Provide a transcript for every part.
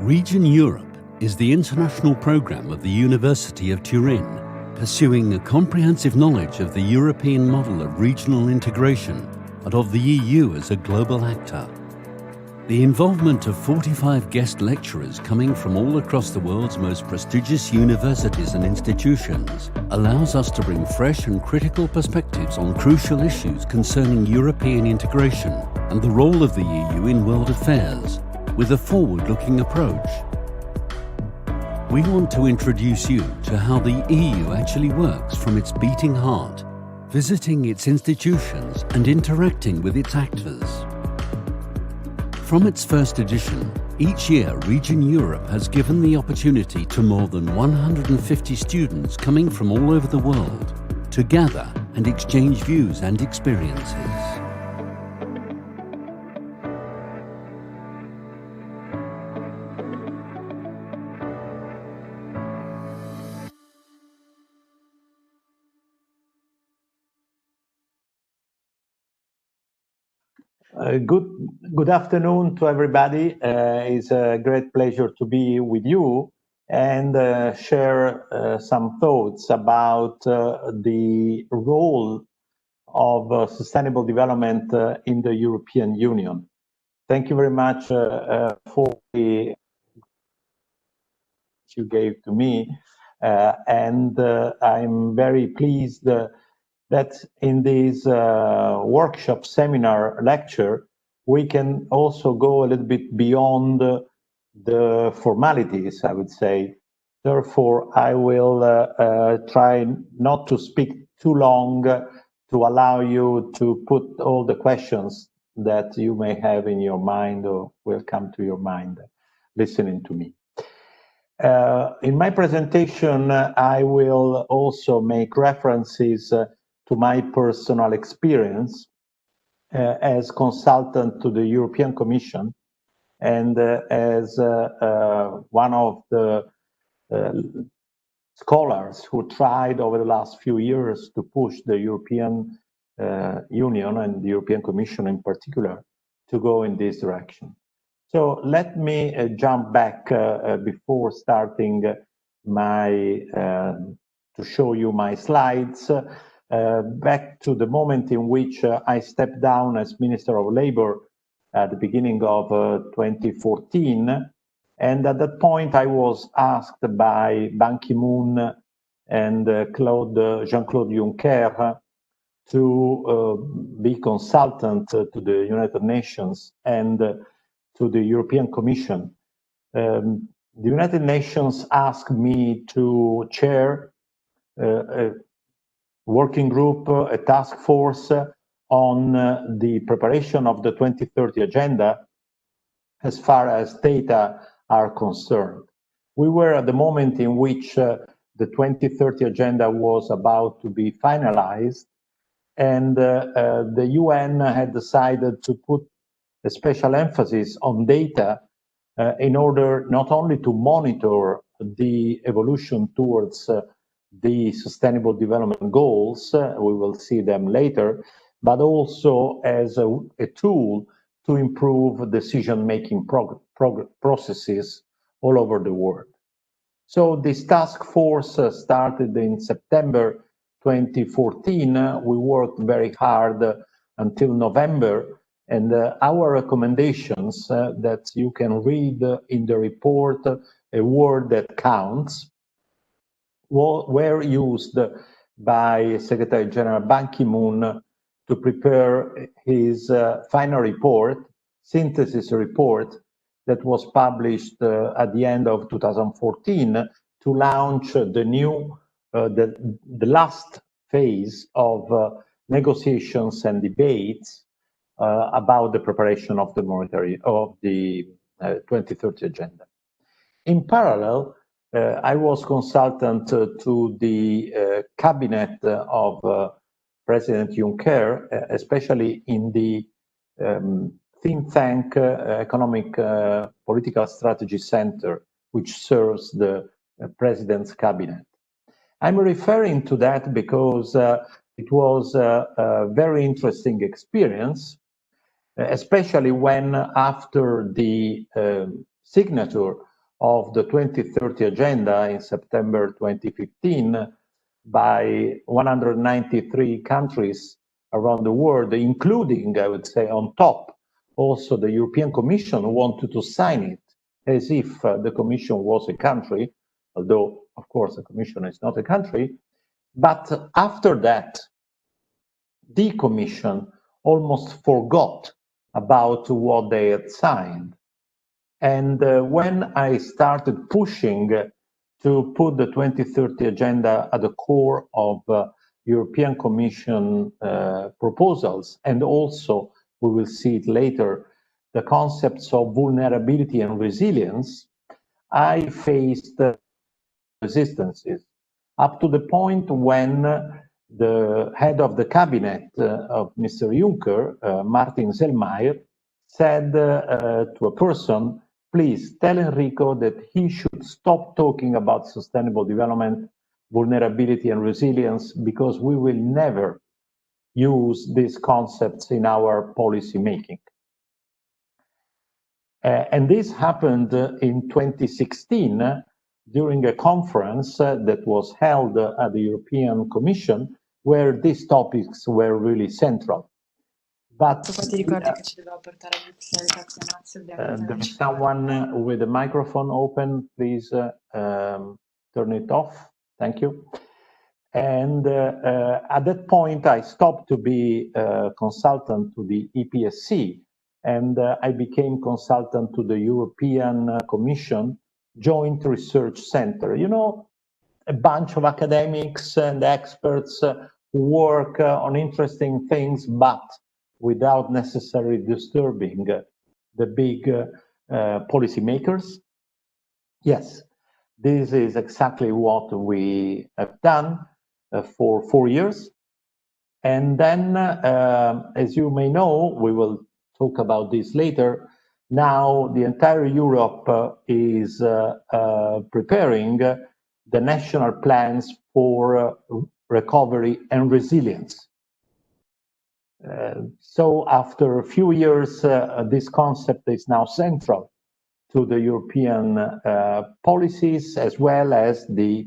Region Europe is the international program of the University of Turin, pursuing a comprehensive knowledge of the European model of regional integration and of the EU as a global actor. The involvement of 45 guest lecturers coming from all across the world's most prestigious universities and institutions allows us to bring fresh and critical perspectives on crucial issues concerning European integration and the role of the EU in world affairs, with a forward-looking approach. We want to introduce you to how the EU actually works from its beating heart, visiting its institutions and interacting with its actors. From its first edition, each year Region Europe has given the opportunity to more than 150 students coming from all over the world to gather and exchange views and experiences. Good afternoon to everybody. It's a great pleasure to be with you and share some thoughts about the role of sustainable development in the European Union. Thank you very much for the you gave to me, and I'm very pleased that in this workshop, seminar, lecture, we can also go a little bit beyond the formalities, I would say. Therefore, I will try not to speak too long to allow you to put all the questions that you may have in your mind or will come to your mind listening to me. In my presentation, I will also make references to my personal experience as consultant to the European Commission and as one of the scholars who tried over the last few years to push the European Union and the European Commission in particular to go in this direction. So let me jump back before starting to show you my slides. Back to the moment in which I stepped down as Minister of Labour at the beginning of 2014. And at that point, I was asked by Ban Ki-moon and Jean-Claude Juncker to be consultant to the United Nations and to the European Commission. The United Nations asked me to chair a working group, a task force on the preparation of the 2030 agenda as far as data are concerned. We were at the moment in which the 2030 agenda was about to be finalized, and the UN had decided to put a special emphasis on data in order not only to monitor the evolution towards the Sustainable Development Goals, we will see them later, but also as a tool to improve decision-making processes all over the world. So this task force started in September 2014. We worked very hard until November, and our recommendations that you can read in the report, A World That Counts, were used by Secretary General Ban Ki-moon to prepare his final report, synthesis report, that was published at the end of 2014 to launch the last phase of negotiations and debates about the preparation of the 2030 agenda. In parallel, I was consultant to the cabinet of President Juncker, especially in the think tank Economic Political Strategy Center, which serves the President's cabinet. I'm referring to that because it was a very interesting experience, especially when after the signature of the 2030 Agenda in September 2015 by 193 countries around the world, including, I would say, on top, also the European Commission wanted to sign it as if the Commission was a country, although, of course, the Commission is not a country. But after that, the Commission almost forgot about what they had signed. And when I started pushing to put the 2030 Agenda at the core of European Commission proposals, and also, we will see it later, the concepts of vulnerability and resilience, I faced resistances, up to the point when the head of the cabinet of Mr. Juncker, Martin Selmayr, said to a person, please tell Enrico that he should stop talking about sustainable development, vulnerability and resilience, because we will never use these concepts in our policy making. And this happened in 2016 during a conference that was held at the European Commission, where these topics were really central. But there is someone with a microphone open. Please turn it off. Thank you. And at that point, I stopped to be a consultant to the EPSC, and I became consultant to the European Commission Joint Research Center. You know, a bunch of academics and experts who work on interesting things, but without necessarily disturbing the big policymakers. Yes, this is exactly what we have done for 4 years. And then, as you may know, we will talk about this later. Now, the entire Europe is preparing the national plans for recovery and resilience. So after a few years, this concept is now central to the European policies, as well as the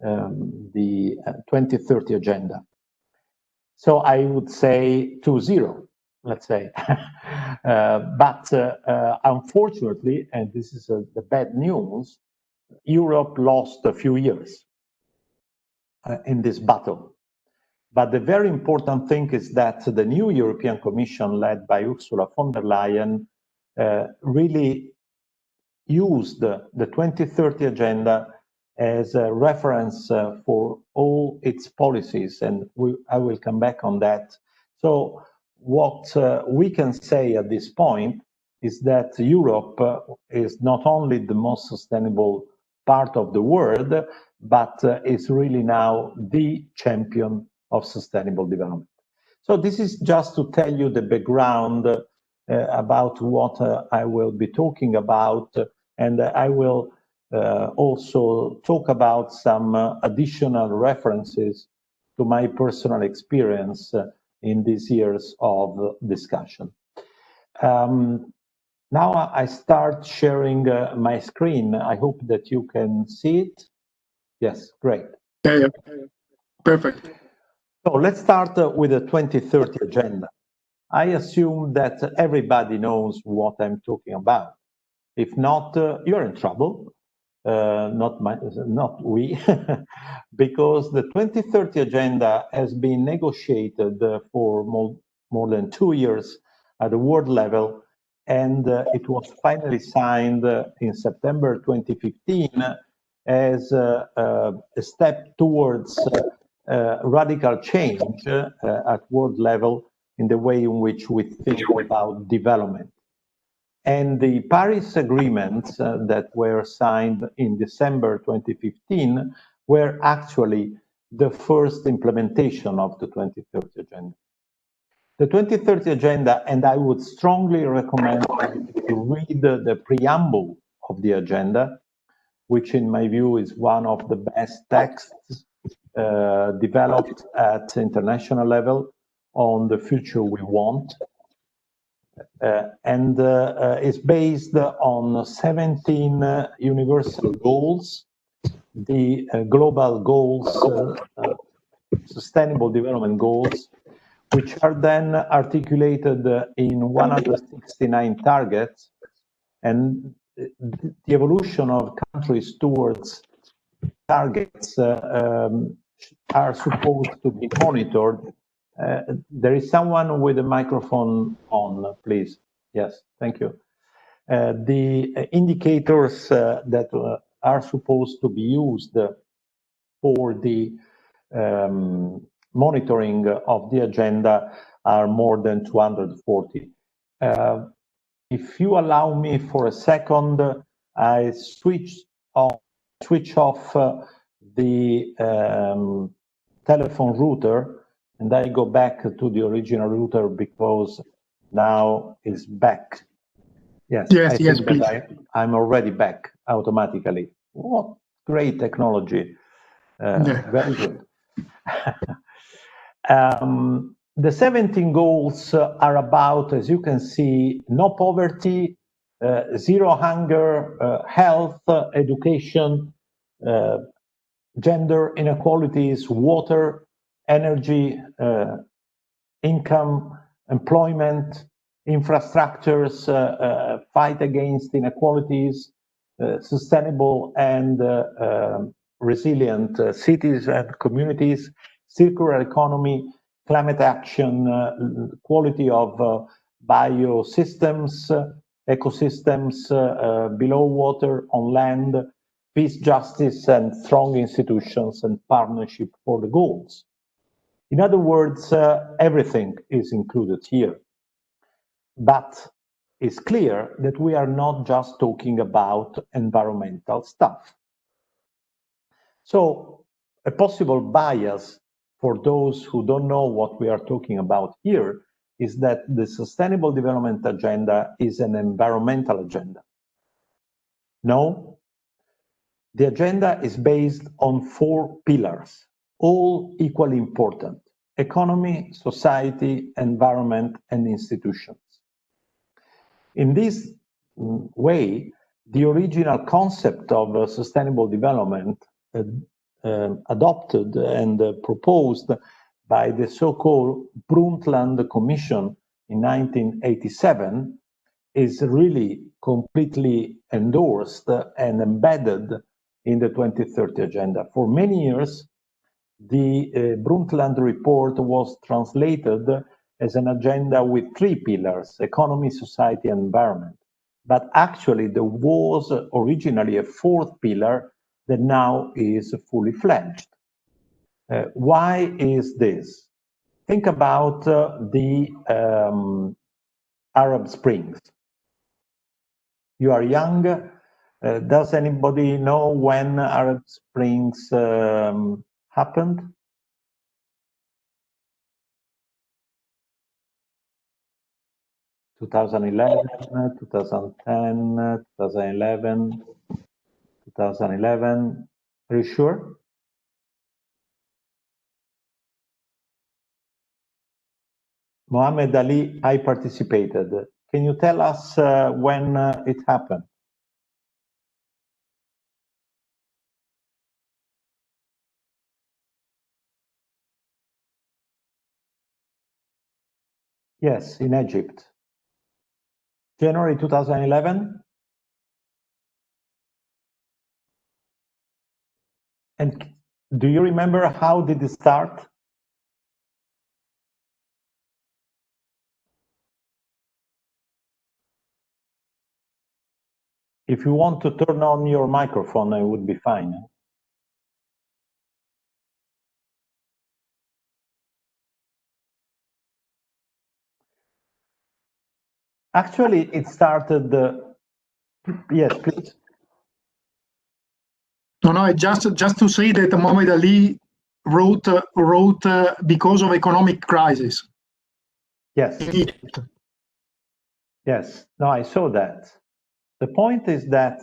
2030 Agenda. So I would say 2-0, let's say. But unfortunately, and this is the bad news, Europe lost a few years in this battle. But the very important thing is that the new European Commission, led by Ursula von der Leyen, really used the 2030 Agenda as a reference for all its policies, and I will come back on that. So what we can say at this point is that Europe is not only the most sustainable part of the world, but is really now the champion of sustainable development. So this is just to tell you the background about what I will be talking about, and I will also talk about some additional references to my personal experience in these years of discussion. Now I start sharing my screen. I hope that you can see it. Yes, great. Yeah, perfect. So let's start with the 2030 Agenda. I assume that everybody knows what I'm talking about. If not, you're in trouble. Not we, because the 2030 Agenda has been negotiated for more than 2 years at the world level, and it was finally signed in September 2015 as a step towards radical change at world level in the way in which we think about development. And the Paris agreements that were signed in December 2015 were actually the first implementation of the 2030 Agenda. The 2030 Agenda, and I would strongly recommend to read the preamble of the agenda, which in my view is one of the best texts developed at international level on the future we want. and is based on 17 universal goals, the global goals, Sustainable Development Goals, which are then articulated in 169 targets, and the evolution of countries towards targets are supposed to be monitored. There is someone with a microphone on, please. Yes, thank you. The indicators that are supposed to be used for the monitoring of the agenda are more than 240. If you allow me for a second, I switch off the telephone router, and I go back to the original router because now it's back. Yes, yes, please. I'm already back automatically. What great technology. Very good. The 17 goals are about, as you can see, no poverty, zero hunger, health, education, gender inequalities, water, energy, income, employment, infrastructures, fight against inequalities, sustainable and resilient cities and communities, circular economy, climate action, quality of biosystems, ecosystems below water, on land, peace, justice, and strong institutions and partnership for the goals. In other words, everything is included here. But it's clear that we are not just talking about environmental stuff. So a possible bias for those who don't know what we are talking about here is that the Sustainable Development Agenda is an environmental agenda. No, the agenda is based on 4 pillars, all equally important: economy, society, environment, and institutions. In this way, the original concept of sustainable development adopted and proposed by the so-called Brundtland Commission in 1987 is really completely endorsed and embedded in the 2030 Agenda. For many years, the Brundtland report was translated as an agenda with 3 pillars: economy, society, and environment. But actually, there was originally a 4th pillar that now is fully fledged. Why is this? Think about the Arab Springs. You are young. Does anybody know when Arab Springs happened? (2011, 2010, 2011, 2011). Are you sure? Muhammad Ali, I participated. Can you tell us when it happened? Yes, in Egypt. January 2011. And do you remember how did it start? If you want to turn on your microphone, it would be fine. Actually, it started. Yes, please. No, just to say that Muhammad Ali wrote because of economic crisis. Yes. In Egypt. Yes. No, I saw that. The point is that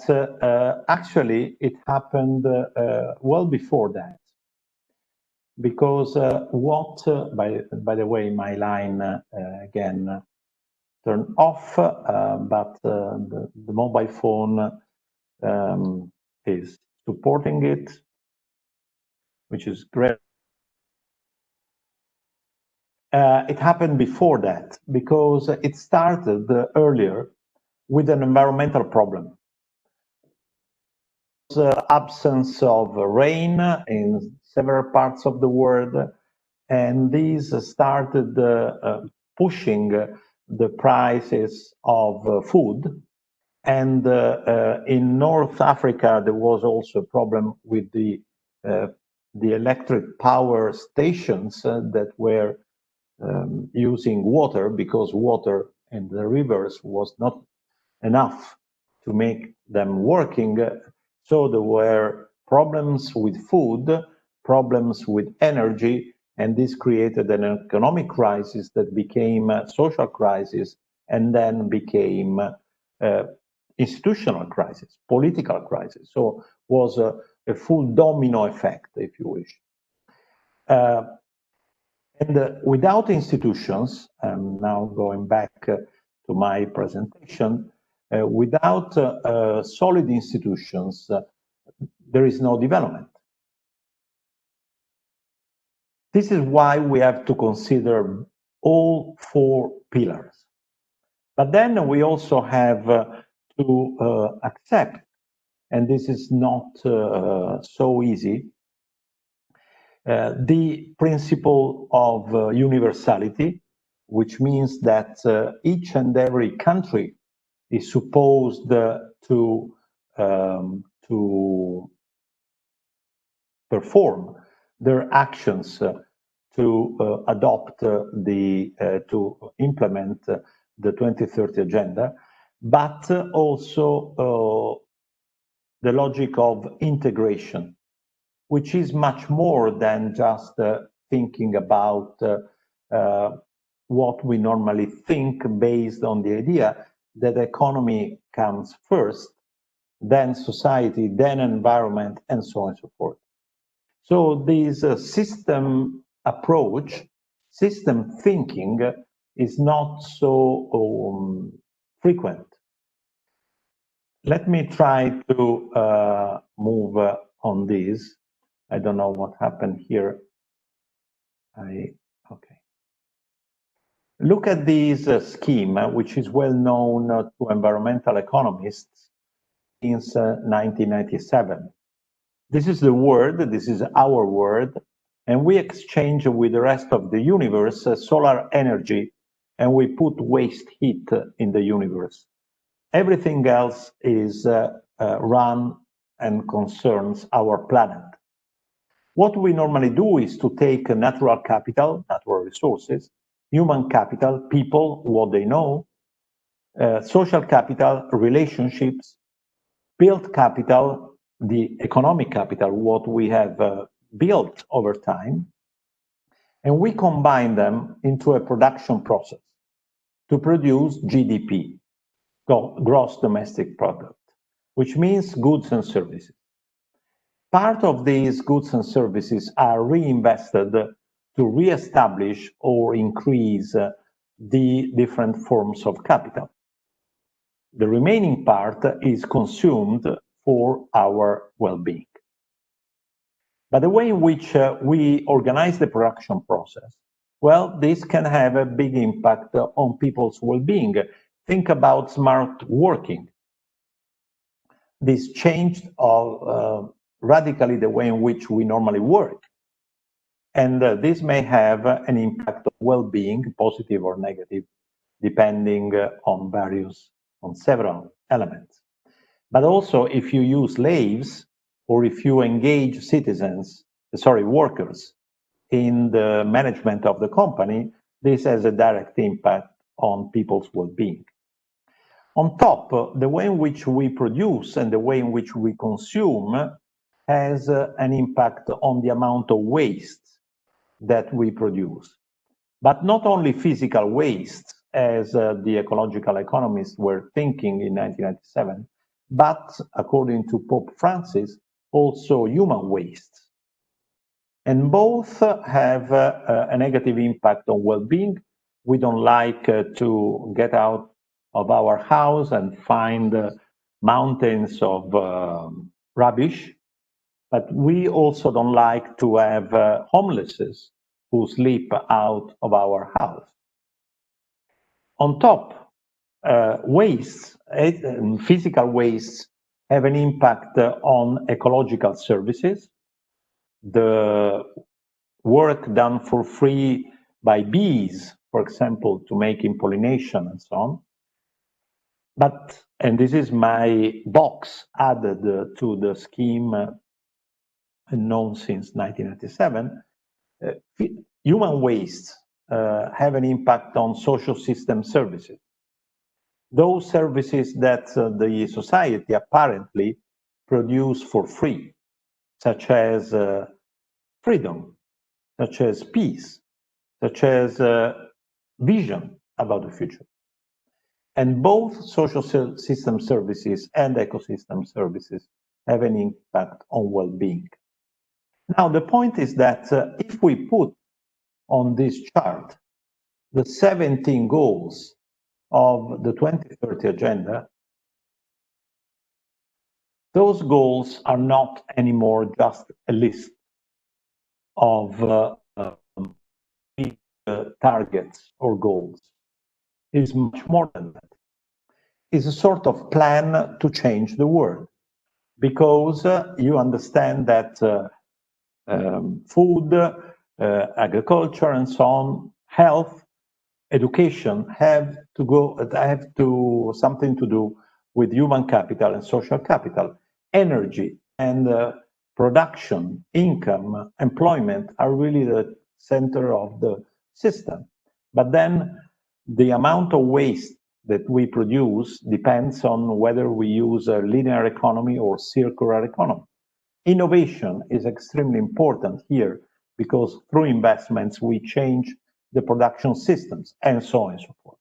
actually it happened well before that, because by the way, my line again. turned off, but the mobile phone is supporting it, which is great. It happened before that because it started earlier with an environmental problem. Absence of rain in several parts of the world, and these started pushing the prices of food. And in North Africa, there was also a problem with the electric power stations that were using water, because water in the rivers was not enough to make them working. So there were problems with food, problems with energy, and this created an economic crisis that became a social crisis and then became institutional crisis, political crisis. So was a full domino effect, if you wish. And without institutions, I'm now going back to my presentation, without solid institutions, there is no development. This is why we have to consider all four pillars. But then we also have to accept, and this is not so easy, the principle of universality, which means that each and every country is supposed to perform their actions to adopt to implement the 2030 agenda, but also the logic of integration, which is much more than just thinking about what we normally think based on the idea that economy comes first, then society, then environment, and so on and so forth. So this system approach, system thinking is not so frequent. Let me try to move on this. I don't know what happened here. Okay. Look at this scheme, which is well known to environmental economists since 1997. This is the word, this is our word, and we exchange with the rest of the universe solar energy, and we put waste heat in the universe. Everything else is run and concerns our planet. What we normally do is to take natural capital, natural resources, human capital, people, what they know, social capital, relationships, built capital, the economic capital, what we have built over time, and we combine them into a production process to produce GDP, gross domestic product, which means goods and services. Part of these goods and services are reinvested to reestablish or increase the different forms of capital. The remaining part is consumed for our well-being. But the way in which we organize the production process, well, this can have a big impact on people's well-being. Think about smart working. This changed radically the way in which we normally work. And this may have an impact on well-being, positive or negative, depending on several elements. But also, if you use slaves or if you engage workers in the management of the company, this has a direct impact on people's well-being. On top, the way in which we produce and the way in which we consume has an impact on the amount of waste that we produce. But not only physical waste, as the ecological economists were thinking in 1997, but according to Pope Francis, also human waste. And both have a negative impact on well-being We don't like to get out of our house and find mountains of rubbish, but we also don't like to have homelesses who sleep out of our house. On top, waste, physical waste, have an impact on ecological services. The work done for free by bees, for example, to making pollination and so on. But, and this is my box added to the scheme known since 1997, human waste have an impact on social system services. Those services that the society apparently produce for free, such as freedom, such as peace, such as vision about the future. And both social system services and ecosystem services have an impact on well-being. Now, the point is that if we put on this chart the 17 goals of the 2030 agenda, those goals are not anymore just a list of targets or goals. It's much more than that. It's a sort of plan to change the world, because you understand that food, agriculture, and so on, health, education have something to do with human capital and social capital. Energy and production, income, employment are really the center of the system. But then the amount of waste that we produce depends on whether we use a linear economy or circular economy. Innovation is extremely important here, because through investments we change the production systems, and so on and so forth.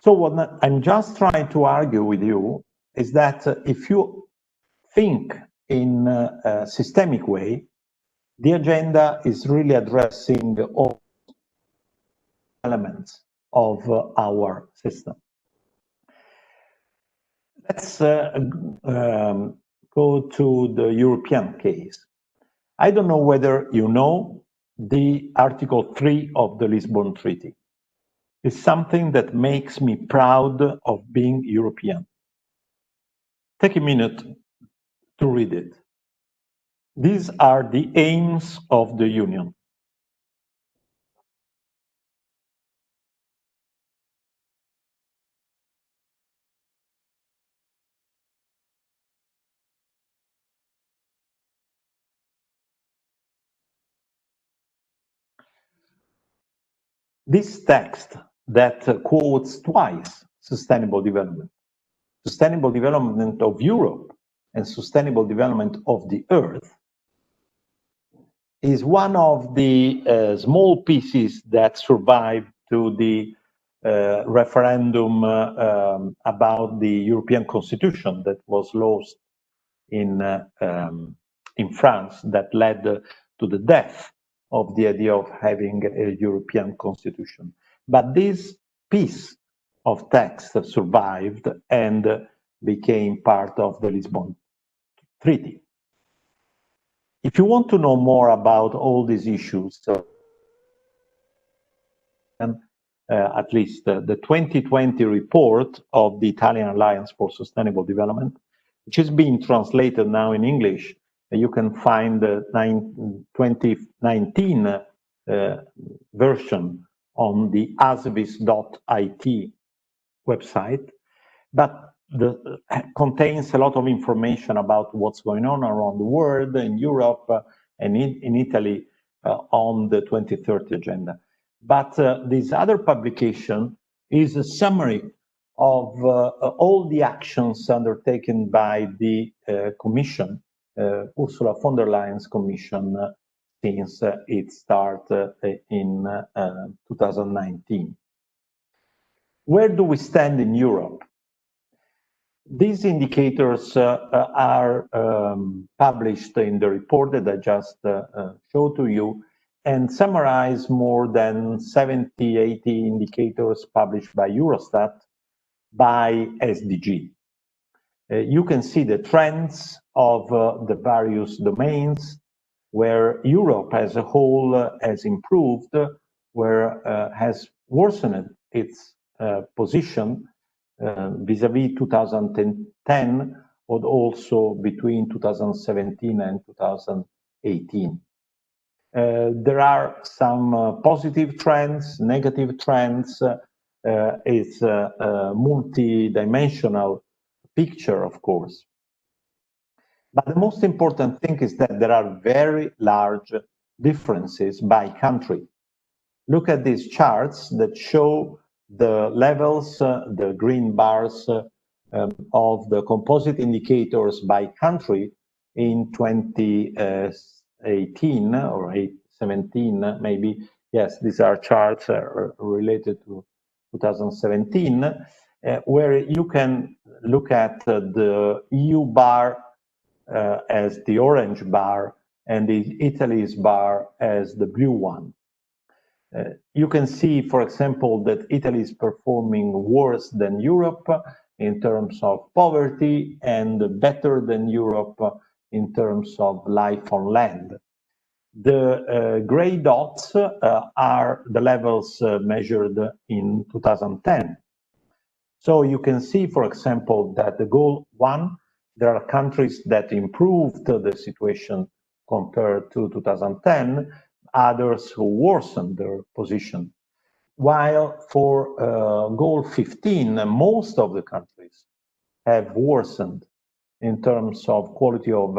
So what I'm just trying to argue with you is that if you think in a systemic way, the agenda is really addressing all elements of our system. Let's go to the European case. I don't know whether you know the Article 3 of the Lisbon Treaty. It's something that makes me proud of being European. Take a minute to read it. These are the aims of the Union. This text that quotes twice sustainable development of Europe and sustainable development of the Earth, is one of the small pieces that survived to the referendum about the European Constitution that was lost in France, that led to the death of the idea of having a European Constitution. But this piece of text survived and became part of the Lisbon Treaty. If you want to know more about all these issues, at least the 2020 report of the Italian Alliance for Sustainable Development, which is being translated now in English, you can find the 2019 version on the asvis.it website, but contains a lot of information about what's going on around the world, in Europe, and in Italy on the 2030 agenda. But this other publication is a summary of all the actions undertaken by the Commission, Ursula von der Leyen's Commission, since it started in 2019. Where do we stand in Europe? These indicators are published in the report that I just showed to you, and summarize more than 70, 80 indicators published by Eurostat by SDG. You can see the trends of the various domains where Europe as a whole has improved, where has worsened its position vis-à-vis 2010, but also between 2017 and 2018. There are some positive trends, negative trends. It's a multi-dimensional picture, of course. But the most important thing is that there are very large differences by country. Look at these charts that show the levels, the green bars of the composite indicators by country in 2018 or 17 maybe. Yes, these are charts related to 2017, where you can look at the EU bar as the orange bar and the Italy's bar as the blue one. You can see, for example, that Italy is performing worse than Europe in terms of poverty and better than Europe in terms of life on land. The gray dots are the levels measured in 2010. So you can see, for example, that the goal one, there are countries that improved the situation compared to 2010, others who worsened their position. While for goal 15, most of the countries have worsened in terms of quality of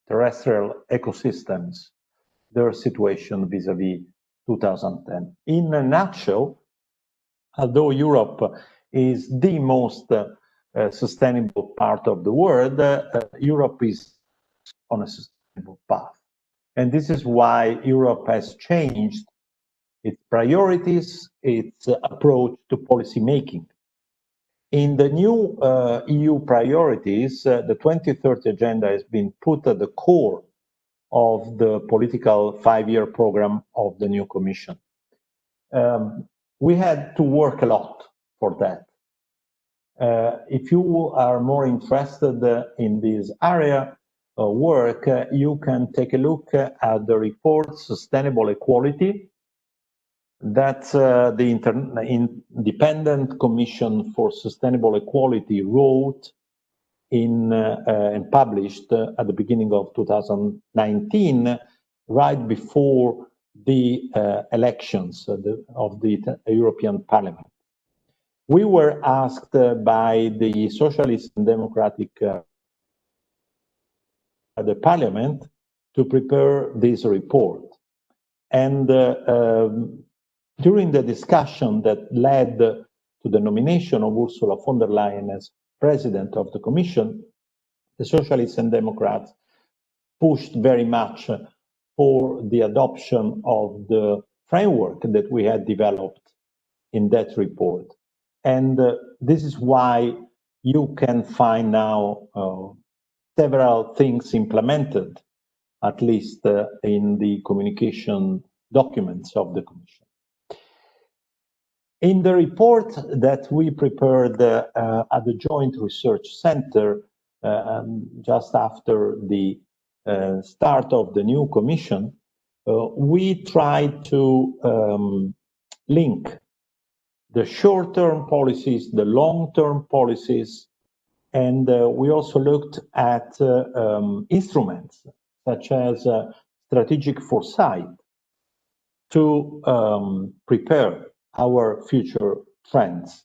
terrestrial ecosystems, their situation vis-à-vis 2010. In a nutshell, although Europe is the most sustainable part of the world, Europe is on a sustainable path. And this is why Europe has changed its priorities, its approach to policy making. In the new EU priorities, the 2030 agenda has been put at the core of the political five-year program of the new Commission. We had to work a lot for that. If you are more interested in this area of work, you can take a look at the report Sustainable Equality. That's the Independent Commission for Sustainable Equality wrote and published at the beginning of 2019, right before the elections of the European Parliament. We were asked by the Socialist and Democratic the Parliament to prepare this report. And during the discussion that led to the nomination of Ursula von der Leyen as President of the Commission, the Socialists and Democrats pushed very much for the adoption of the framework that we had developed in that report. And this is why you can find now several things implemented, at least in the communication documents of the Commission. In the report that we prepared at the Joint Research Center just after the start of the new Commission, we tried to link the short-term policies, the long-term policies, and we also looked at instruments such as strategic foresight to prepare our future trends.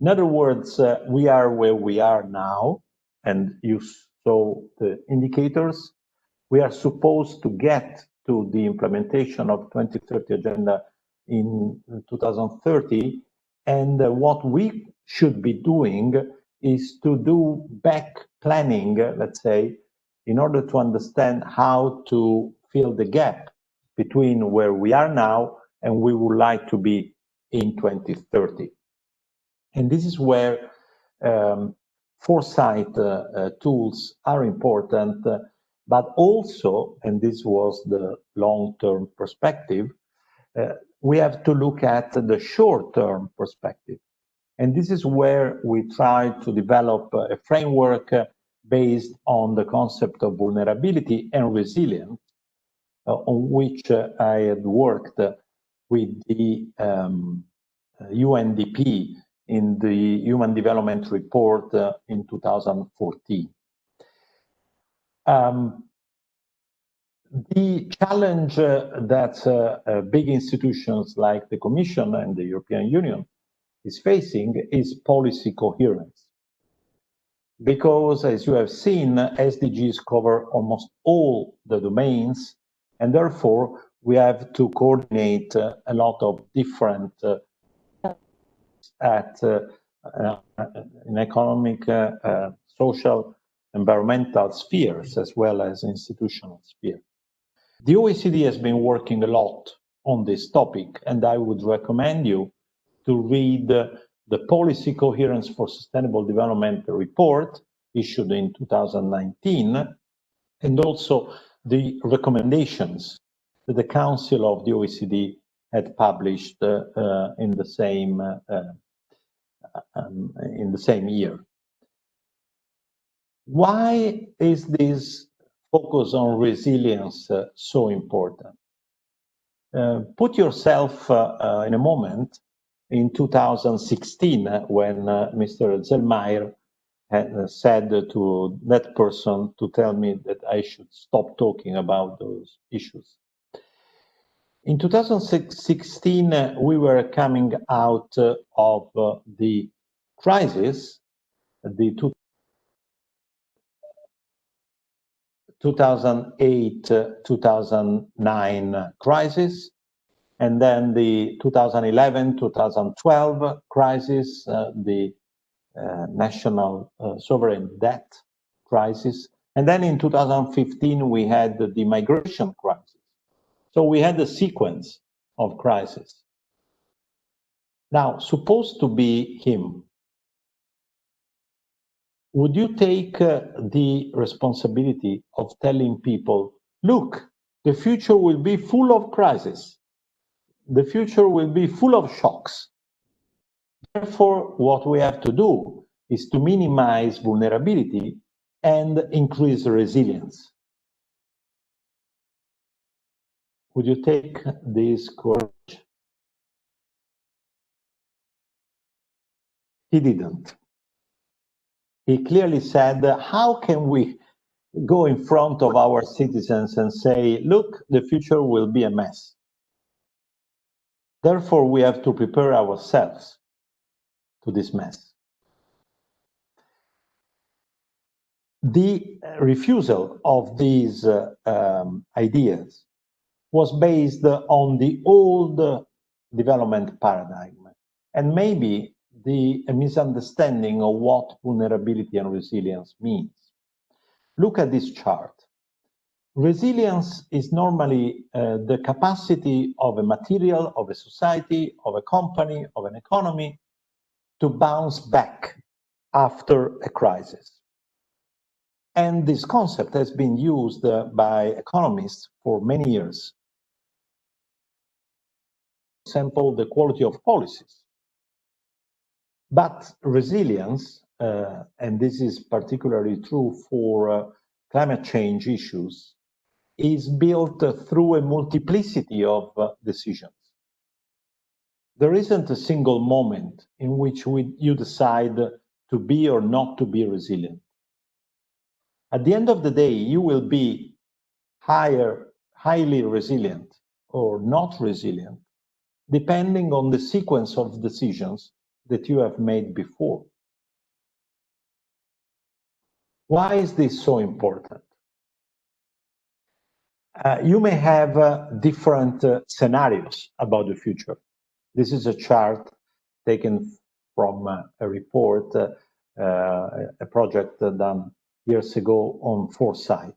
In other words, we are where we are now, and you saw the indicators. We are supposed to get to the implementation of 2030 agenda in 2030, and what we should be doing is to do back planning, let's say, in order to understand how to fill the gap between where we are now and we would like to be in 2030. And this is where foresight tools are important. But also, and this was the long-term perspective, we have to look at the short-term perspective. And this is where we try to develop a framework based on the concept of vulnerability and resilience, on which I had worked with the UNDP in the Human Development Report in 2014. The challenge that big institutions like the Commission and the European Union is facing is policy coherence. Because, as you have seen, SDGs cover almost all the domains, and therefore we have to coordinate a lot of different in economic, social, environmental spheres, as well as institutional sphere. The OECD has been working a lot on this topic, and I would recommend you to read the Policy Coherence for Sustainable Development report issued in 2019, and also the recommendations that the Council of the OECD had published in the same year. Why is this focus on resilience so important? Put yourself in a moment in 2016 when Mr. Zellmeyer had said to that person to tell me that I should stop talking about those issues. In 2016, we were coming out of the crisis, the 2008-2009 crisis, and then the 2011-2012 crisis, the national sovereign debt crisis. And then in 2015, we had the migration crisis. So we had a sequence of crises. Now, supposed to be him, would you take the responsibility of telling people, look, the future will be full of crises. The future will be full of shocks. Therefore, what we have to do is to minimize vulnerability and increase resilience. Would you take this courage? He didn't. He clearly said, how can we go in front of our citizens and say, look, the future will be a mess. Therefore, we have to prepare ourselves to this mess. The refusal of these ideas was based on the old development paradigm, and maybe a misunderstanding of what vulnerability and resilience means. Look at this chart. Resilience is normally the capacity of a material, of a society, of a company, of an economy to bounce back after a crisis. And this concept has been used by economists for many years. For example, the quality of policies. But resilience, and this is particularly true for climate change issues, is built through a multiplicity of decisions. There isn't a single moment in which you decide to be or not to be resilient. At the end of the day, you will be highly resilient or not resilient, depending on the sequence of decisions that you have made before. Why is this so important? You may have different scenarios about the future. This is a chart taken from a report, a project done years ago on foresight.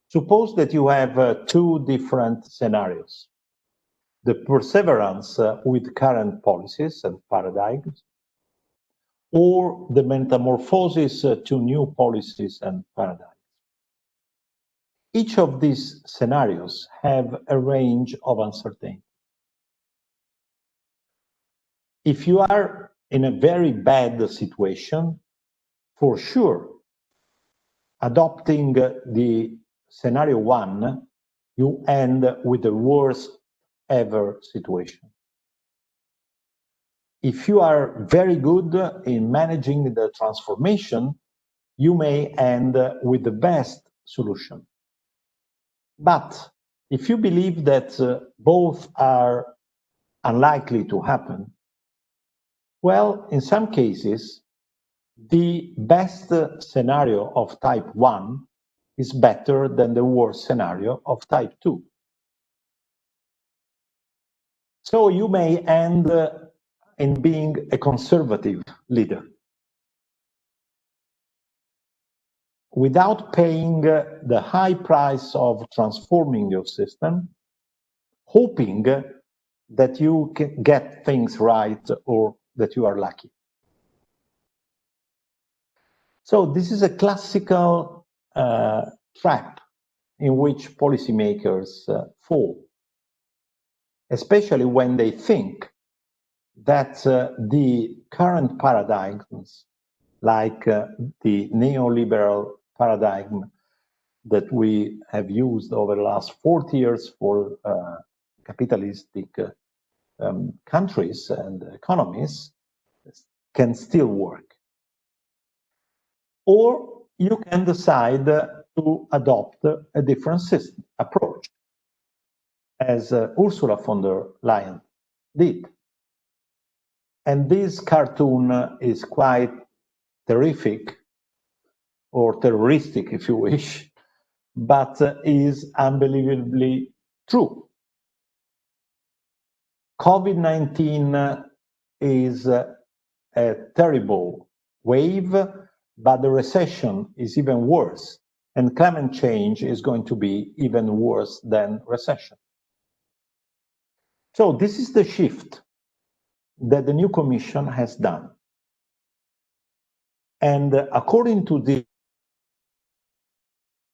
Suppose that you have two different scenarios. The perseverance with current policies and paradigms, or the metamorphosis to new policies and paradigms. each of these scenarios have a range of uncertainty. If you are in a very bad situation, for sure, adopting the scenario 1, you end with the worst ever situation. If you are very good in managing the transformation, you may end with the best solution. But if you believe that both are unlikely to happen, well, in some cases, the best scenario of type 1 is better than the worst scenario of type 2. So you may end in being a conservative leader without paying the high price of transforming your system, hoping that you can get things right or that you are lucky. So this is a classical trap in which policymakers fall, especially when they think that the current paradigms, like the neoliberal paradigm that we have used over the last 40 years for capitalistic countries and economies, can still work. Or you can decide to adopt a different system approach, as Ursula von der Leyen did. And this cartoon is quite terrific, or terroristic if you wish, but is unbelievably true. COVID-19 is a terrible wave, but the recession is even worse, and climate change is going to be even worse than recession. So this is the shift that the new Commission has done. And according to the,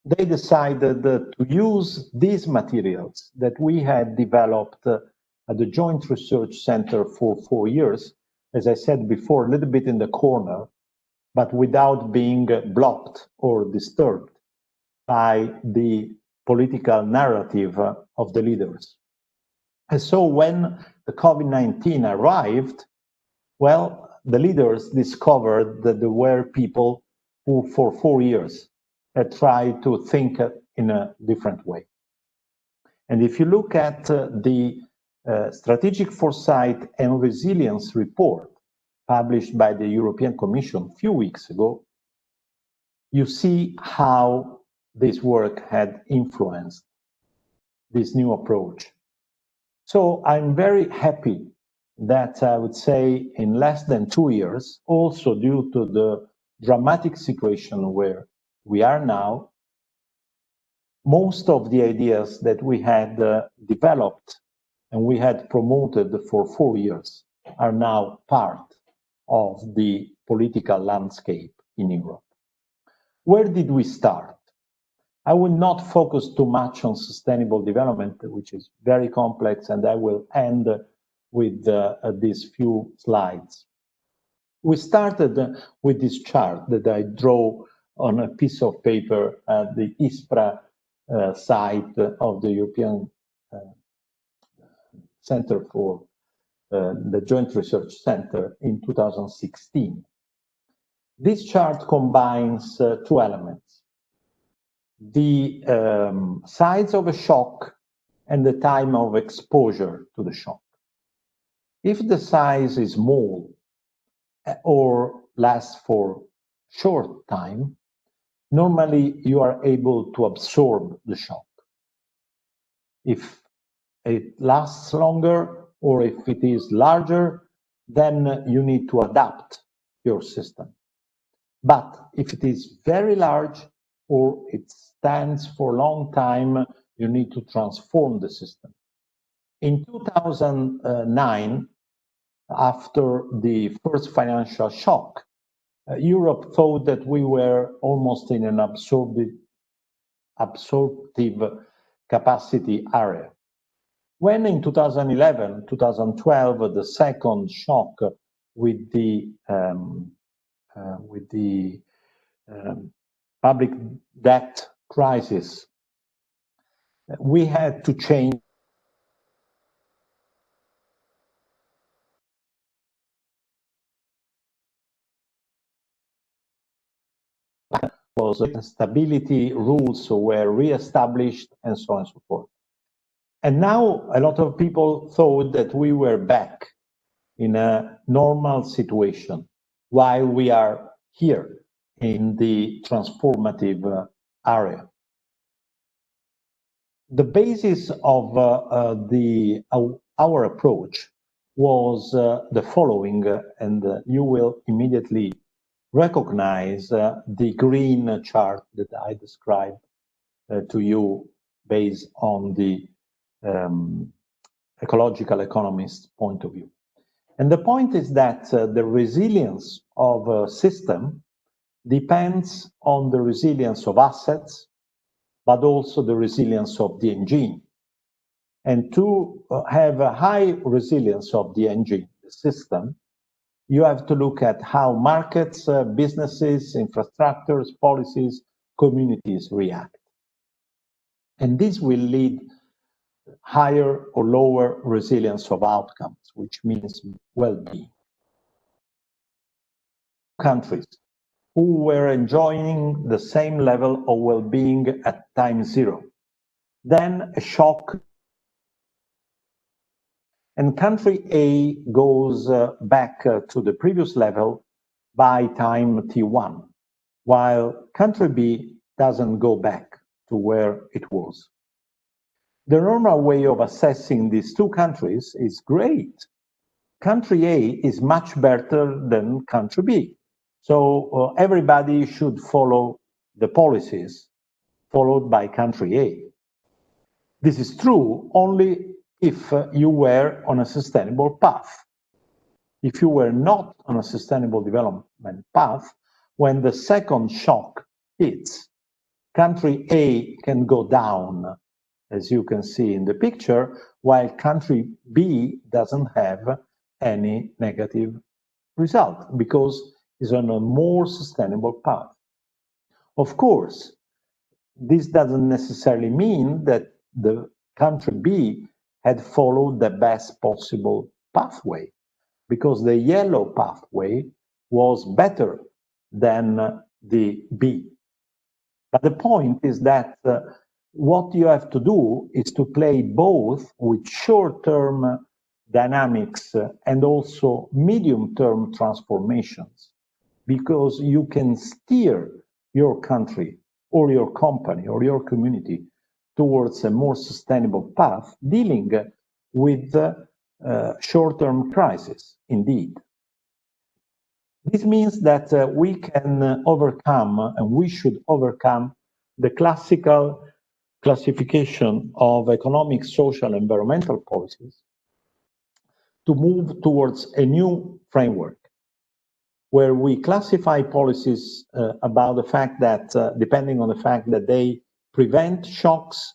they decided to use these materials that we had developed at the Joint Research Center for 4 years, as I said before, a little bit in the corner, but without being blocked or disturbed by the political narrative of the leaders. And so when the COVID-19 arrived, well, the leaders discovered that there were people who for 4 years had tried to think in a different way. And if you look at the Strategic Foresight and Resilience report published by the European Commission a few weeks ago, you see how this work had influenced this new approach. So I'm very happy that I would say in less than 2 years, also due to the dramatic situation where we are now, most of the ideas that we had developed and we had promoted for 4 years are now part of the political landscape in Europe. Where did we start? I will not focus too much on sustainable development, which is very complex, and I will end with these few slides. We started with this chart that I draw on a piece of paper at the ISPRA site of the European Center for the Joint Research Center in 2016. This chart combines two elements: the size of a shock and the time of exposure to the shock. If the size is small or lasts for short time, normally you are able to absorb the shock. If it lasts longer or if it is larger, then you need to adapt your system. But if it is very large or it stands for a long time, you need to transform the system. In 2009, after the first financial shock, Europe thought that we were almost in an absorptive capacity area. When in 2011, 2012, the second shock with the public debt crisis, we had to change was stability rules were re-established and so on and so forth. And now a lot of people thought that we were back in a normal situation while we are here in the transformative area. The basis of our approach was the following, and you will immediately recognize the green chart that I described to you based on the ecological economist point of view. And the point is that the resilience of a system depends on the resilience of assets, but also the resilience of the engine. And to have a high resilience of the engine, the system, you have to look at how markets, businesses, infrastructures, policies, communities react. And this will lead higher or lower resilience of outcomes, which means well-being. Countries who were enjoying the same level of well-being at time zero, then a shock, and country A goes back to the previous level by time T1, while country B doesn't go back to where it was. The normal way of assessing these two countries is great. Country A is much better than country B. So everybody should follow the policies followed by country A. This is true only if you were on a sustainable path. If you were not on a sustainable development path, when the second shock hits, country A can go down, as you can see in the picture, while country B doesn't have any negative result because it's on a more sustainable path. Of course, this doesn't necessarily mean that the country B had followed the best possible pathway, because the yellow pathway was better than the B. But the point is that what you have to do is to play both with short-term dynamics and also medium-term transformations, because you can steer your country or your company or your community towards a more sustainable path, dealing with short-term crisis, indeed. This means that we can overcome, and we should overcome, the classical classification of economic, social, environmental policies to move towards a new framework where we classify policies about the fact that, depending on the fact that they prevent shocks,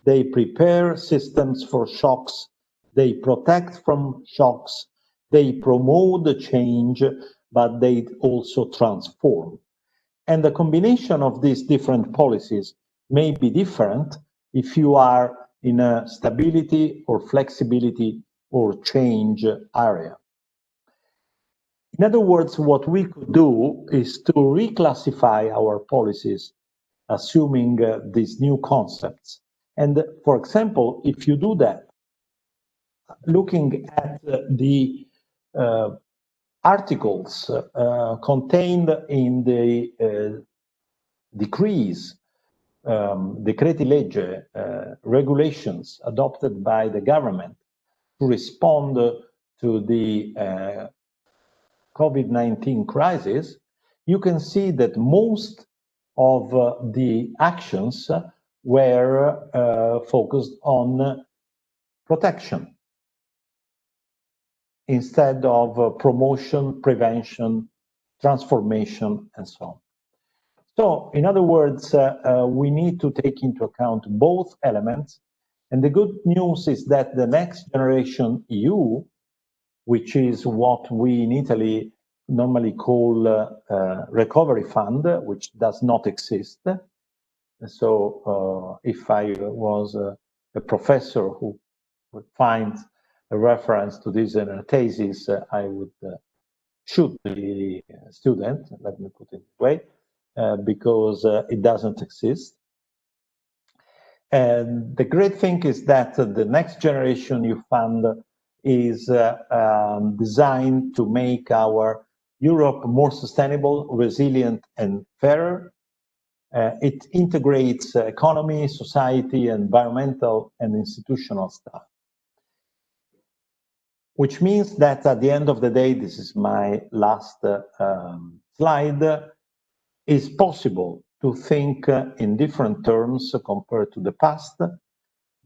they prepare systems for shocks, they protect from shocks, they promote the change, but they also transform. And the combination of these different policies may be different if you are in a stability or flexibility or change area. In other words, what we could do is to reclassify our policies, assuming these new concepts. And for example, if you do that, looking at the articles contained in the decrees, decreti legge, regulations adopted by the government to respond to the COVID-19 crisis, you can see that most of the actions were focused on protection instead of promotion, prevention, transformation, and so on. So, in other words, we need to take into account both elements. And the good news is that the Next Generation EU, which is what we in Italy normally call recovery fund, which does not exist. So if I was a professor who would find a reference to this in a thesis, I would shoot the student, let me put it this way, because it doesn't exist. And the great thing is that the Next Generation EU Fund is designed to make our Europe more sustainable, resilient, and fairer. It integrates economy, society, environmental, and institutional stuff. Which means that at the end of the day, this is my last slide, it's possible to think in different terms compared to the past,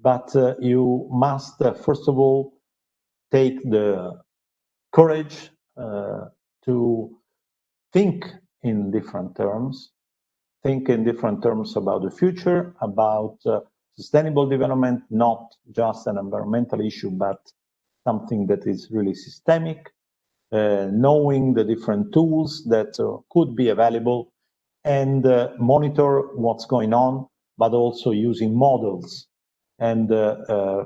but you must, first of all, take the courage to think in different terms, about the future, about sustainable development, not just an environmental issue, but something that is really systemic, knowing the different tools that could be available, and monitor what's going on, but also using models and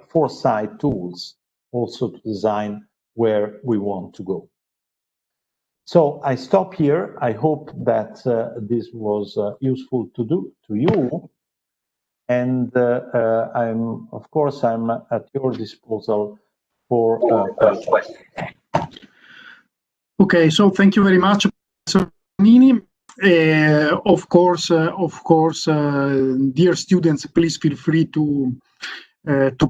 foresight tools also to design where we want to go. So I stop here. I hope that this was useful to you. And of course, I'm at your disposal for questions. Okay, so thank you very much, Professor Giovannini. Of course, dear students, please feel free to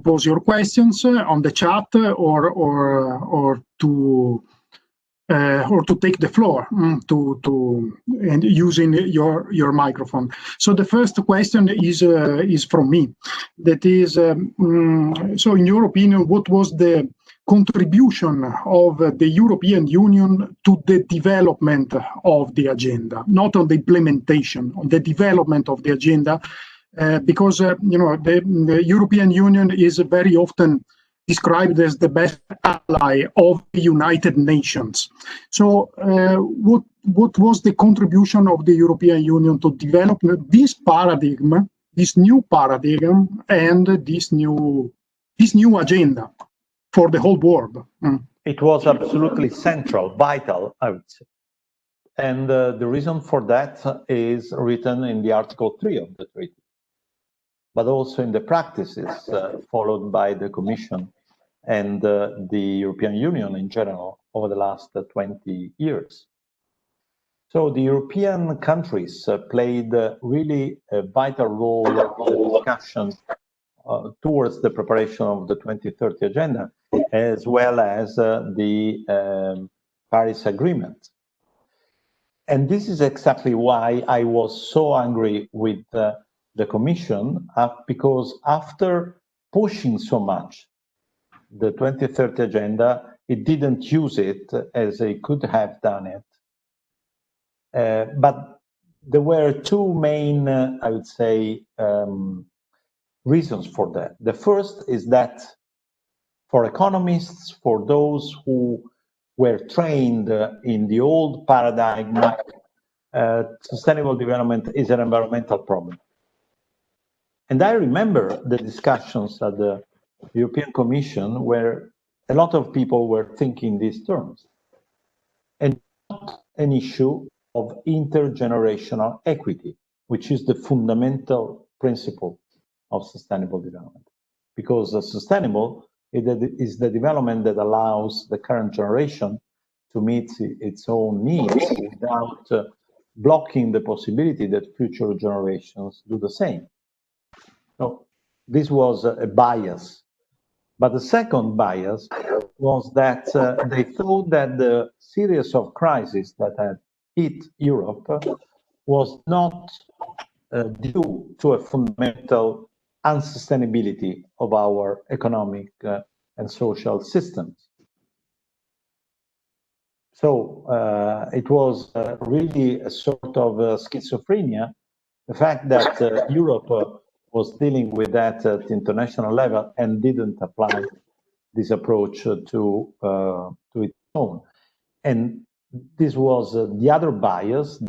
pose your questions on the chat or to take the floor and using your microphone. So the first question is from me. That is, so in your opinion, what was the contribution of the European Union to the development of the agenda, not on the implementation, on the development of the agenda, because the European Union is very often described as the best ally of the United Nations. So what was the contribution of the European Union to develop this paradigm, this new paradigm, and this new agenda for the whole world? It was absolutely central, vital, I would say. And the reason for that is written in the Article 3 of the treaty, but also in the practices followed by the Commission and the European Union in general over the last 20 years. So the European countries played really a vital role in the discussion towards the preparation of the 2030 agenda, as well as the Paris Agreement. And this is exactly why I was so angry with the Commission, because after pushing so much the 2030 agenda, it didn't use it as it could have done it. But there were two main, I would say, reasons for that. The first is that for economists, for those who were trained in the old paradigm, sustainable development is an environmental problem. And I remember the discussions at the European Commission where a lot of people were thinking these terms, and not an issue of intergenerational equity, which is the fundamental principle of sustainable development. Because sustainable is the development that allows the current generation to meet its own needs without blocking the possibility that future generations do the same. So this was a bias. But the second bias was that they thought that the series of crises that had hit Europe was not due to a fundamental unsustainability of our economic and social systems. So it was really a sort of schizophrenia, the fact that Europe was dealing with that at international level and didn't apply this approach to its own. And this was the other bias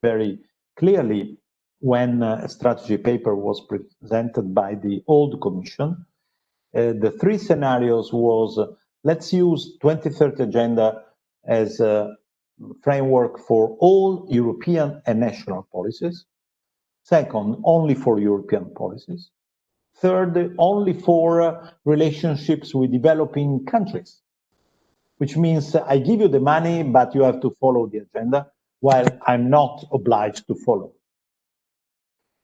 very clearly when a strategy paper was presented by the old Commission. The three scenarios was, let's use 2030 agenda as a framework for all European and national policies. Second, only for European policies. Third, only for relationships with developing countries, which means I give you the money, but you have to follow the agenda, while I'm not obliged to follow.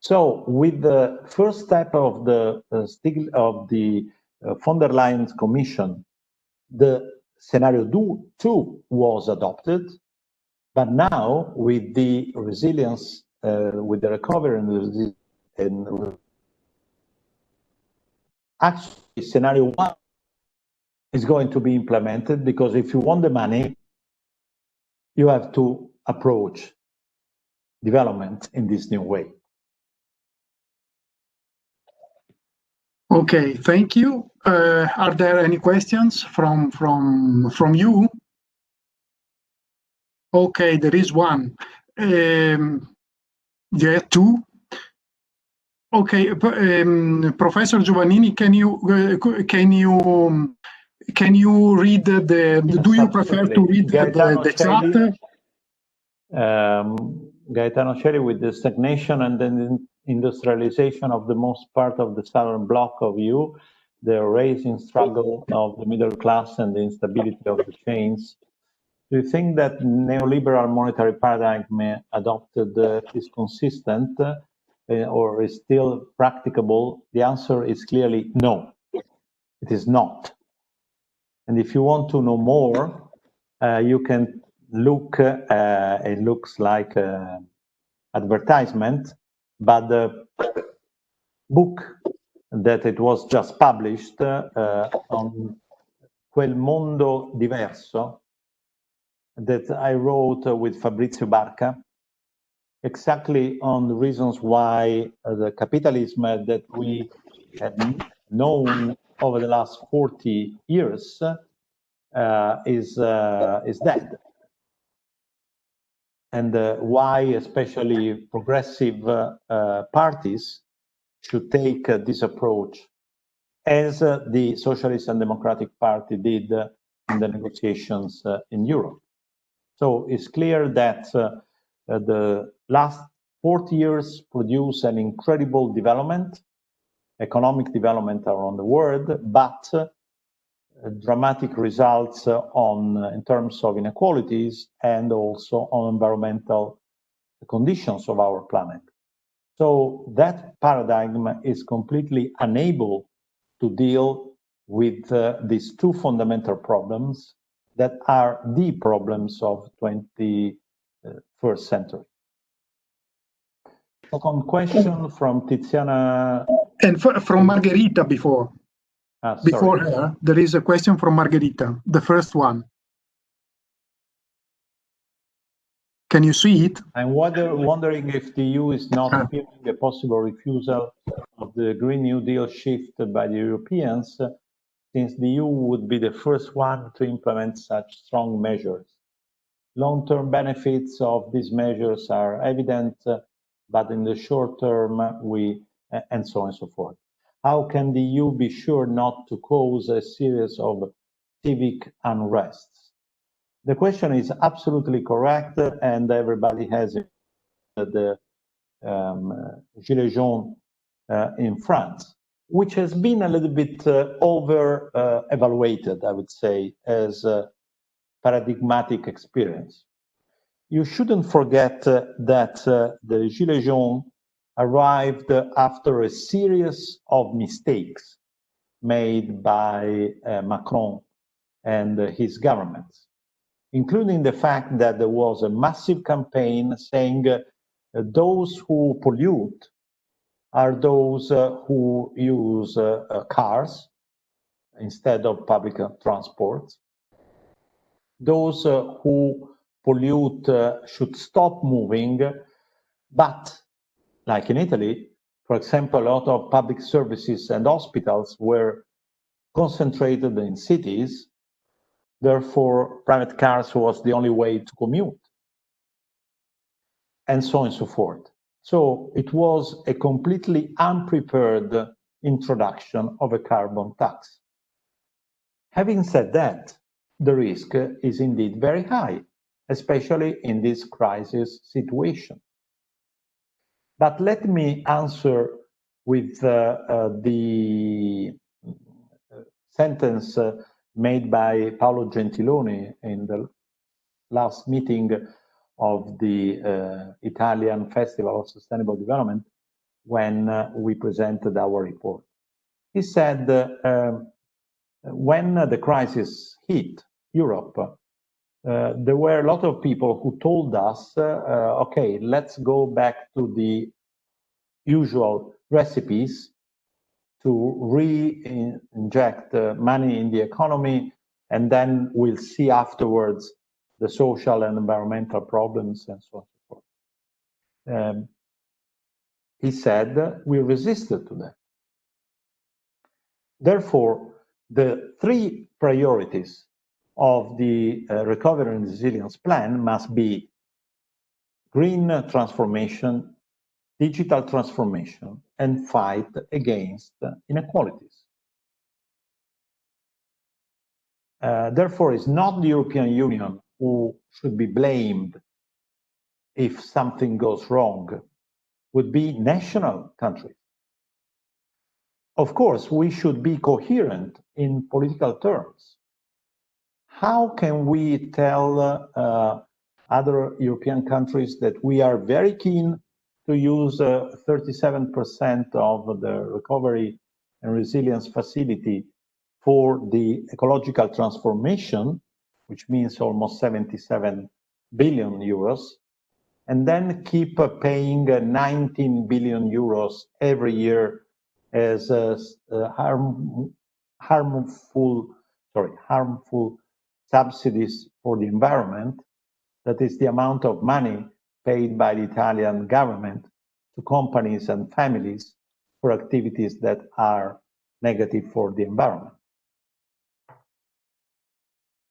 So with the first step of the von der Leyen's Commission, the scenario 2 was adopted, but now with the resilience, with the recovery and actually scenario 1 is going to be implemented, because if you want the money, you have to approach development in this new way. Okay, thank you. Are there any questions from you? Okay, there is one. Yeah, two. Okay, Professor Giovannini, can you read the? Do you prefer to read the chapter? Gaetano Celi, with the stagnation and then industrialization of the most part of the southern bloc of EU, the rising struggle of the middle class and the instability of the chains. Do you think that neoliberal monetary paradigm adopted is consistent or is still practicable? The answer is clearly no, it is not. And if you want to know more, you can look, it looks like an advertisement, but the book that it was just published on Quel Mondo Diverso, that I wrote with Fabrizio Barca, exactly on the reasons why the capitalism that we have known over the last 40 years is dead. And why especially progressive parties should take this approach, as the Socialist and Democratic Party did in the negotiations in Europe. So it's clear that the last 40 years produce an incredible development, economic development around the world, but dramatic results in terms of inequalities and also on environmental conditions of our planet. So that paradigm is completely unable to deal with these two fundamental problems that are the problems of 21st century. Second question from Tiziana. And from Margherita before. Before her, there is a question from Margherita, the first one. Can you see it? I'm wondering if the EU is not fearing a possible refusal of the Green New Deal shift by the Europeans, since the EU would be the first one to implement such strong measures. Long-term benefits of these measures are evident, but in the short term, and so on and so forth. How can the EU be sure not to cause a series of civic unrests? The question is absolutely correct, and everybody has it. The Gilets jaunes in France, which has been a little bit over-evaluated, I would say, as a paradigmatic experience. You shouldn't forget that the Gilets jaunes arrived after a series of mistakes made by Macron and his governments, including the fact that there was a massive campaign saying those who pollute are those who use cars instead of public transport. those who pollute should stop moving, but like in Italy, for example, a lot of public services and hospitals were concentrated in cities. Therefore, private cars was the only way to commute, and so on and so forth. So it was a completely unprepared introduction of a carbon tax. Having said that, the risk is indeed very high, especially in this crisis situation. But let me answer with the sentence made by Paolo Gentiloni in the last meeting of the Italian Festival of Sustainable Development when we presented our report. He said, when the crisis hit Europe, there were a lot of people who told us, okay, let's go back to the usual recipes to re-inject money in the economy, and then we'll see afterwards the social and environmental problems and so on and so forth. He said we resisted to that. Therefore, the three priorities of the Recovery and Resilience Plan must be green transformation, digital transformation, and fight against inequalities. Therefore, it's not the European Union who should be blamed if something goes wrong. It would be national countries. Of course, we should be coherent in political terms. How can we tell other European countries that we are very keen to use 37% of the Recovery and Resilience Facility for the ecological transformation, which means almost 77 billion euros, and then keep paying 19 billion euros every year as harmful subsidies for the environment. That is the amount of money paid by the Italian government to companies and families for activities that are negative for the environment.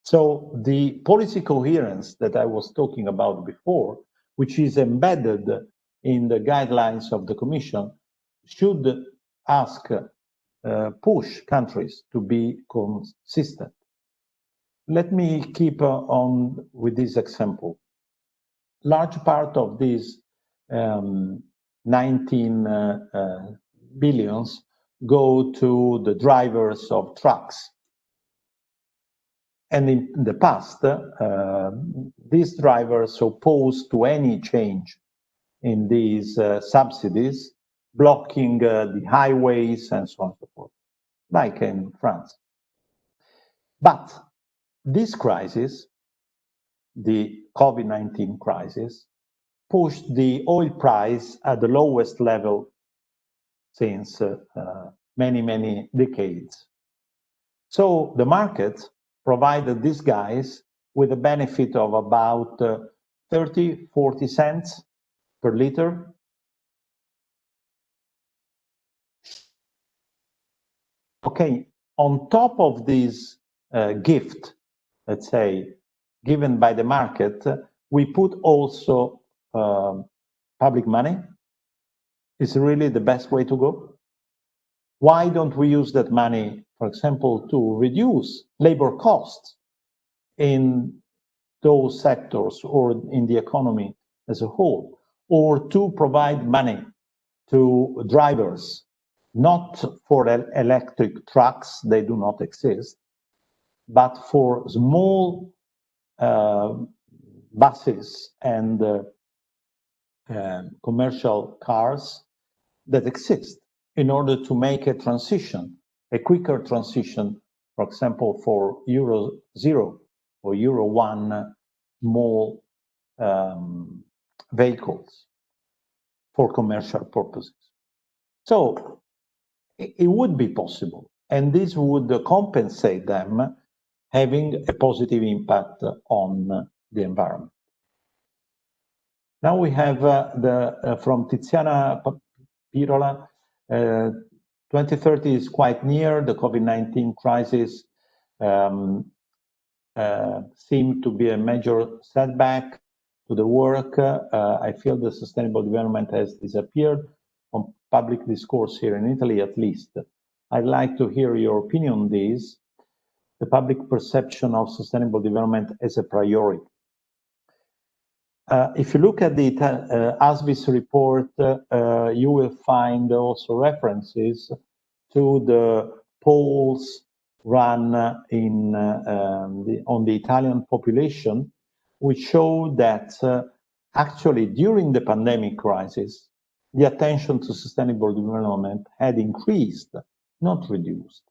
So the policy coherence that I was talking about before, which is embedded in the guidelines of the Commission, should push countries to be consistent. Let me keep on with this example. Large part of these 19 billions go to the drivers of trucks. And in the past, these drivers opposed to any change in these subsidies, blocking the highways and so on and so forth, like in France. But this crisis, the COVID-19 crisis, pushed the oil price at the lowest level since many, many decades. So the market provided these guys with a benefit of about 30, 40 cents per liter. Okay, on top of this gift, let's say, given by the market, we put also public money. Is really the best way to go? Why don't we use that money, for example, to reduce labor costs in those sectors or in the economy as a whole, or to provide money to drivers, not for electric trucks, they do not exist, but for small buses and commercial cars that exist in order to make a transition, a quicker transition, for example, for Euro 0 or Euro 1 small vehicles for commercial purposes. So it would be possible, and this would compensate them having a positive impact on the environment. Now we have from Tiziana Pirola, 2030 is quite near. The COVID-19 crisis seemed to be a major setback to the work. I feel the sustainable development has disappeared from public discourse here in Italy, at least. I'd like to hear your opinion on this, the public perception of sustainable development as a priority. If you look at the ASBIS report, you will find also references to the polls run on the Italian population, which show that actually during the pandemic crisis, the attention to sustainable development had increased, not reduced.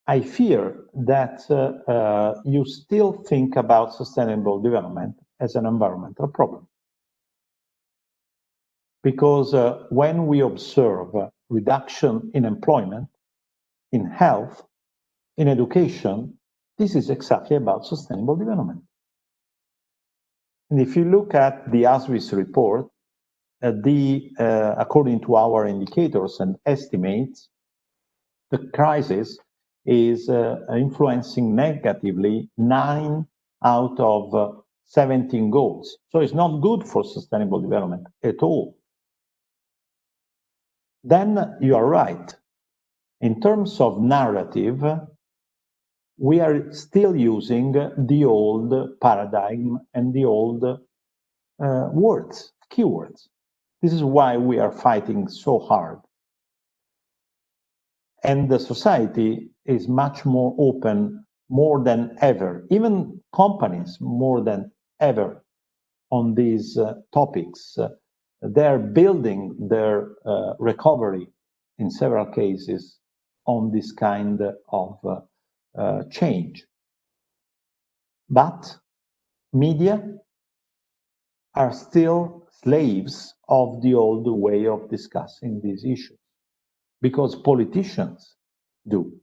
I fear that you still think about sustainable development as an environmental problem. Because when we observe reduction in employment, in health, in education, this is exactly about sustainable development. And if you look at the ASBIS report, according to our indicators and estimates, the crisis is influencing negatively 9 out of 17 goals. So it's not good for sustainable development at all. Then you are right. In terms of narrative, we are still using the old paradigm and the old words, keywords. This is why we are fighting so hard. And the society is much more open, more than ever, even companies more than ever on these topics. They're building their recovery in several cases on this kind of change. But media are still slaves of the old way of discussing these issues, because politicians do.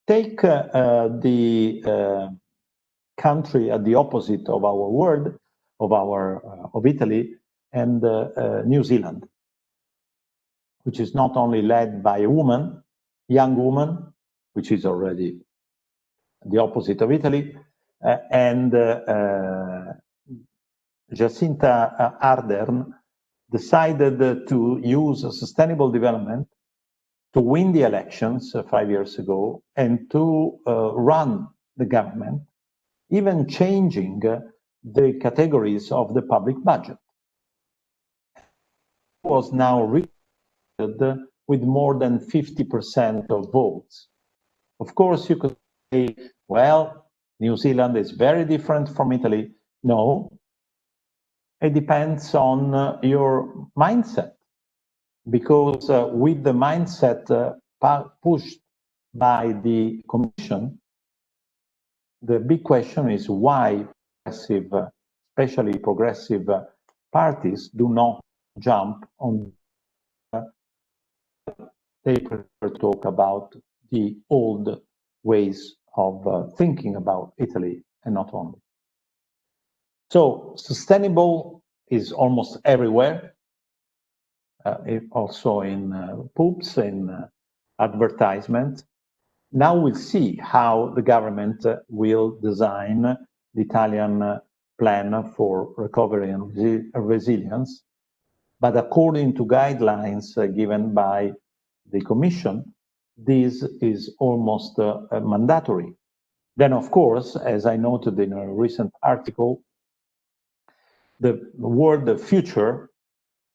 Take the country at the opposite of our world, of Italy, and New Zealand, which is not only led by a woman, young woman, which is already the opposite of Italy, and Jacinta Ardern decided to use sustainable development to win the elections 5 years ago and to run the government, even changing the categories of the public budget. Was now reelected with more than 50% of votes. Of course, you could say, well, New Zealand is very different from Italy. No, it depends on your mindset. Because with the mindset pushed by the Commission, the big question is why progressive, especially progressive parties do not jump on. They prefer to talk about the old ways of thinking about Italy and not only. So sustainable is almost everywhere. Also in pubs, in advertisement. Now we'll see how the government will design the Italian plan for recovery and resilience. But according to guidelines given by the Commission, this is almost mandatory. Then, of course, as I noted in a recent article, the word future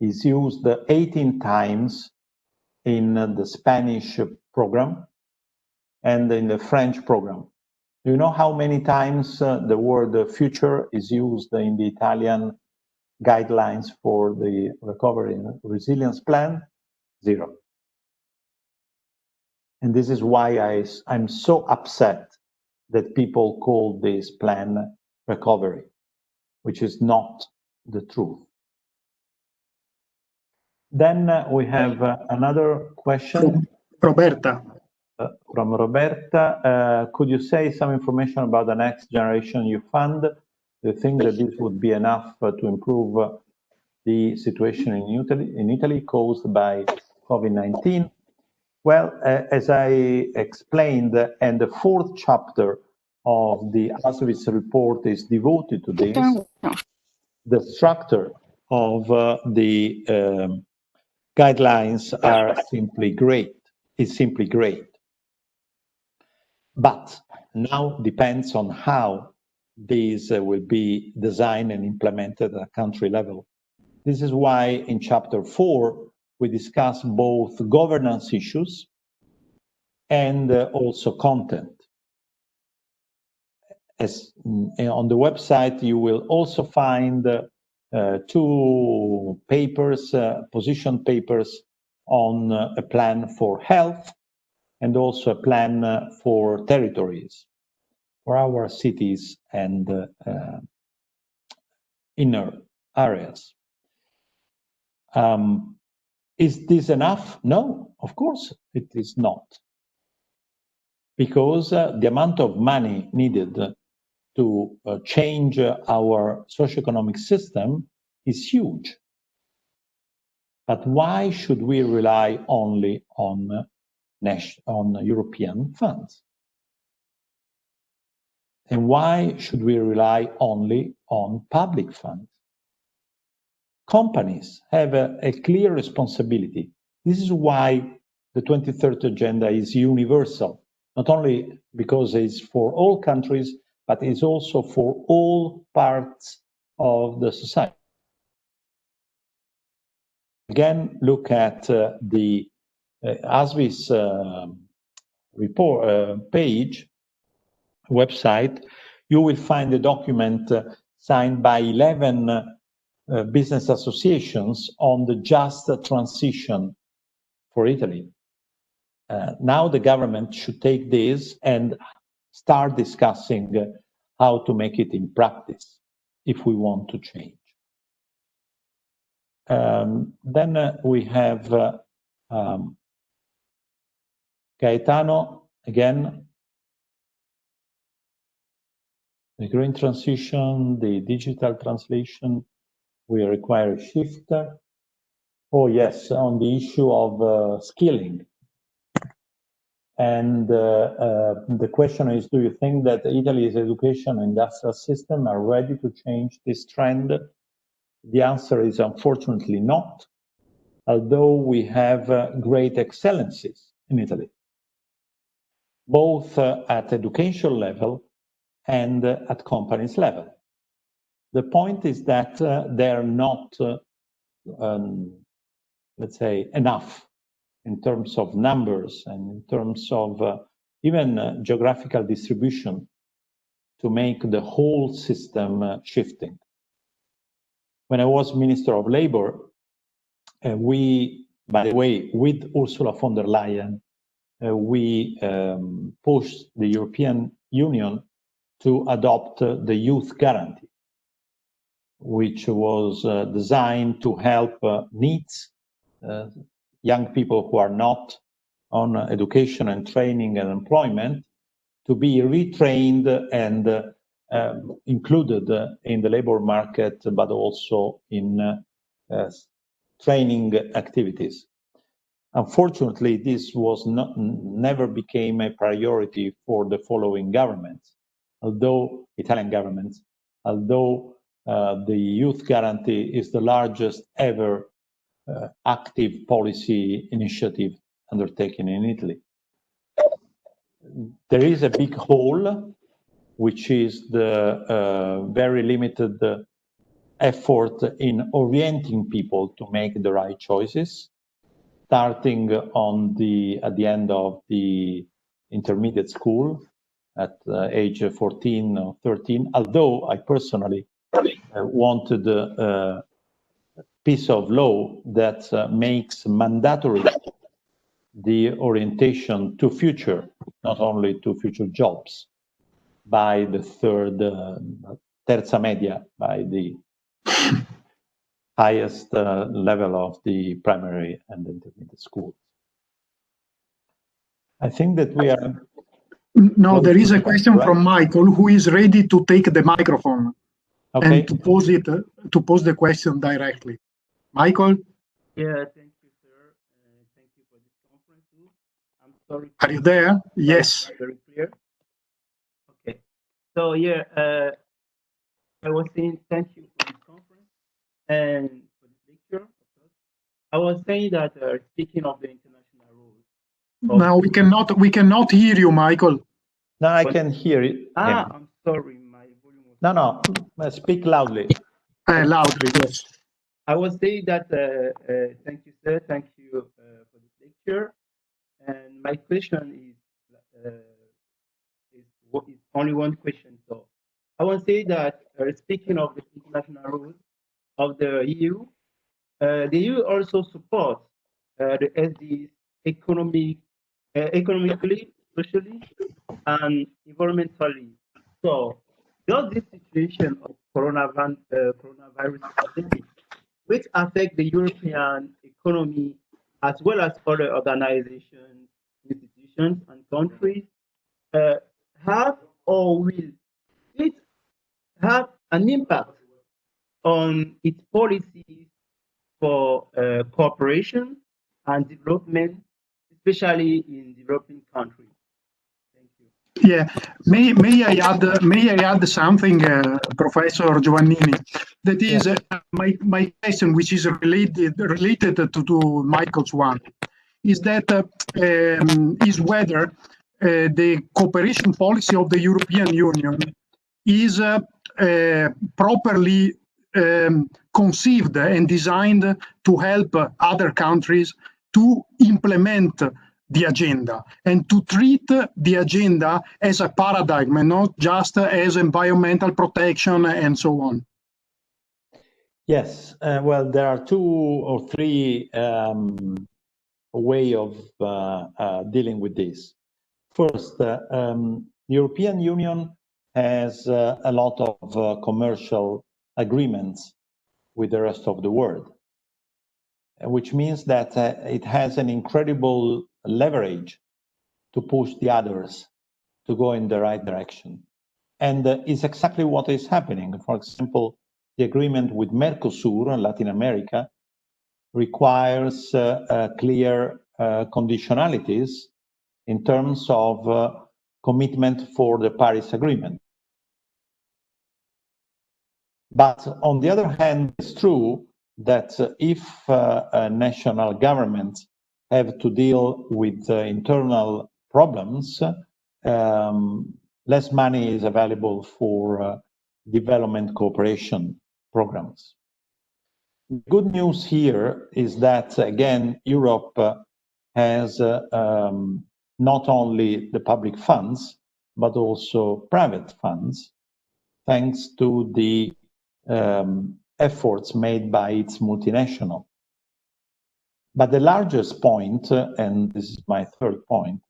is used 18 times in the Spanish program and in the French program. Do you know how many times the word future is used in the Italian guidelines for the recovery and resilience plan? 0. And this is why I'm so upset that people call this plan recovery, which is not the truth. Then we have another question. Roberta. from Roberta, could you say some information about the Next Generation EU Fund? Do you think that this would be enough to improve the situation in Italy caused by COVID-19? Well, as I explained, and the fourth chapter of the ASVIS report is devoted to this, the structure of the guidelines are simply great. It's simply great. But now depends on how these will be designed and implemented at a country level. This is why in chapter 4, we discuss both governance issues and also content. As on the website, you will also find 2 papers, position papers on a plan for health and also a plan for territories, for our cities and inner areas. Is this enough? No, of course it is not. Because the amount of money needed to change our socioeconomic system is huge. But why should we rely only on European funds? And why should we rely only on public funds? Companies have a clear responsibility. This is why the 2030 Agenda is universal, not only because it's for all countries, but it's also for all parts of the society. Again, look at the ASVIS report page, website. You will find a document signed by 11 business associations on the just transition for Italy. Now the government should take this and start discussing how to make it in practice if we want to change. Then we have Gaetano again. The green transition, the digital translation, we require a shift. Oh yes, on the issue of skilling. And the question is, do you think that Italy's education and industrial system are ready to change this trend? The answer is unfortunately not, although we have great excellencies in Italy, both at education level and at companies level. The point is that they're not, let's say, enough in terms of numbers and in terms of even geographical distribution to make the whole system shifting. When I was Minister of Labor, we, by the way, with Ursula von der Leyen, we pushed the European Union to adopt the Youth Guarantee, which was designed to help needs young people who are not on education and training and employment to be retrained and included in the labor market, but also in training activities. Unfortunately, this was never became a priority for the following governments, although Italian governments, although the Youth Guarantee is the largest ever active policy initiative undertaken in Italy. There is a big hole, which is the very limited effort in orienting people to make the right choices, starting at the end of the intermediate school at age 14 or 13, although I personally wanted a piece of law that makes mandatory the orientation to future, not only to future jobs, by the terza media, by the highest level of the primary and intermediate school. I think that we are... No, there is a question from Michael, who is ready to take the microphone and to pose the question directly. Michael? Yeah, thank you, sir. Thank you for this conference too. I'm sorry. Are you there? Yes. Very clear. Okay. So yeah, I was saying thank you for this conference and for this lecture. I was saying that speaking of the international rules. Now we cannot hear you, Michael. No, I can hear it. I'm sorry, my volume was... No, speak loudly. Loudly, yes. I was saying that thank you, sir. Thank you for this lecture. And my question is only one question. So I want to say that speaking of the international rules of the EU, the EU also supports the SDGs economically, socially, and environmentally. So does this situation of coronavirus pandemic, which affect the European economy as well as other organizations, institutions, and countries, have or will it have an impact on its policies for cooperation and development, especially in developing countries? Thank you. Yeah, may I add something, Professor Giovannini? That is my question, which is related to Michael's one, is that is whether the cooperation policy of the European Union is properly conceived and designed to help other countries to implement the agenda and to treat the agenda as a paradigm and not just as environmental protection and so on. Yes, well, there are 2 or 3 way of dealing with this. First, the European Union has a lot of commercial agreements with the rest of the world, which means that it has an incredible leverage to push the others to go in the right direction. And it's exactly what is happening. For example, the agreement with Mercosur in Latin America requires clear conditionalities in terms of commitment for the Paris Agreement. But on the other hand, it's true that if national governments have to deal with internal problems, less money is available for development cooperation programs. The good news here is that, again, Europe has not only the public funds, but also private funds, thanks to the efforts made by its multinational. But the largest point, and this is my third point,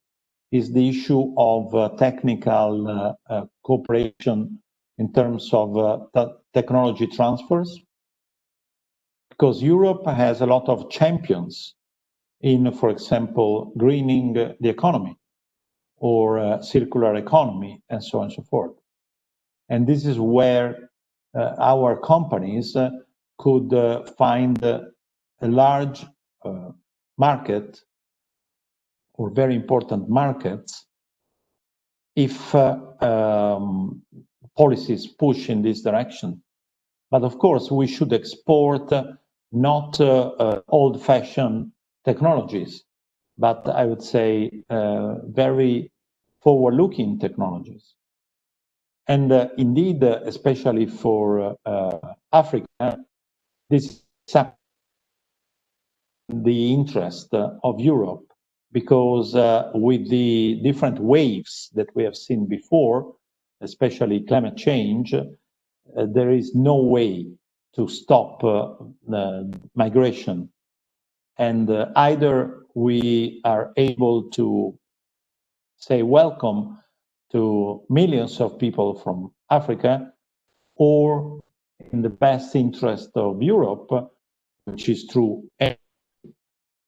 is the issue of technical cooperation in terms of technology transfers, because Europe has a lot of champions in, for example, greening the economy or circular economy and so on and so forth. And this is where our companies could find a large market or very important markets if policies push in this direction. But of course, we should export not old-fashioned technologies, but I would say very forward-looking technologies. And indeed, especially for Africa, this is the interest of Europe, because with the different waves that we have seen before, especially climate change, there is no way to stop migration. And either we are able to say welcome to millions of people from Africa, or in the best interest of Europe, which is true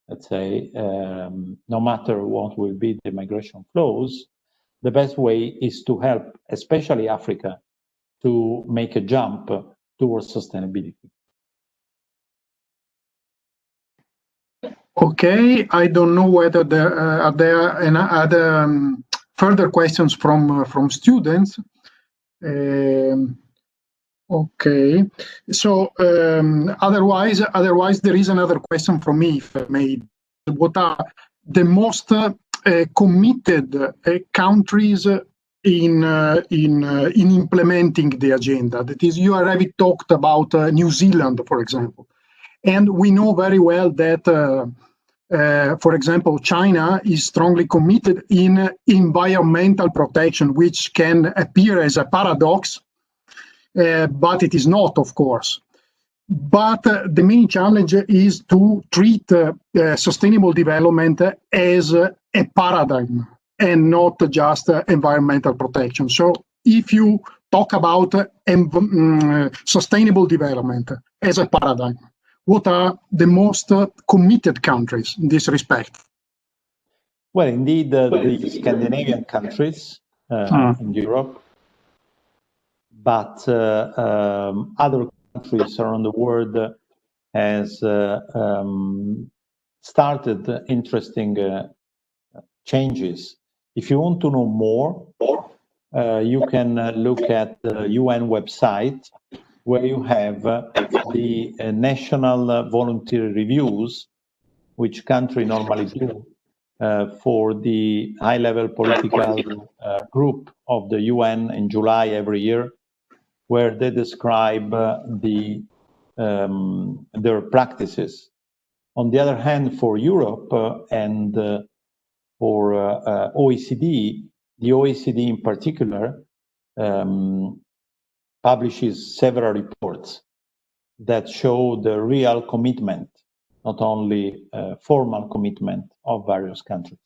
let's say, no matter what will be the migration flows, the best way is to help, especially Africa, to make a jump towards sustainability. Okay, I don't know whether there are any other further questions from students. Okay, so otherwise there is another question from me, if I may. What are the most committed countries in implementing the agenda? That is, you already talked about New Zealand, for example, and we know very well that, for example, China is strongly committed in environmental protection, which can appear as a paradox, but it is not, of course. But the main challenge is to treat sustainable development as a paradigm and not just environmental protection. So if you talk about sustainable development as a paradigm, what are the most committed countries in this respect? Well, indeed, the Scandinavian countries in Europe, but other countries around the world has started interesting changes. If you want to know more, you can look at the UN website, where you have the national voluntary reviews, which country normally do for the high-level political group of the UN in July every year, where they describe their practices. On the other hand, for Europe and for OECD, the OECD in particular publishes several reports that show the real commitment, not only formal commitment of various countries.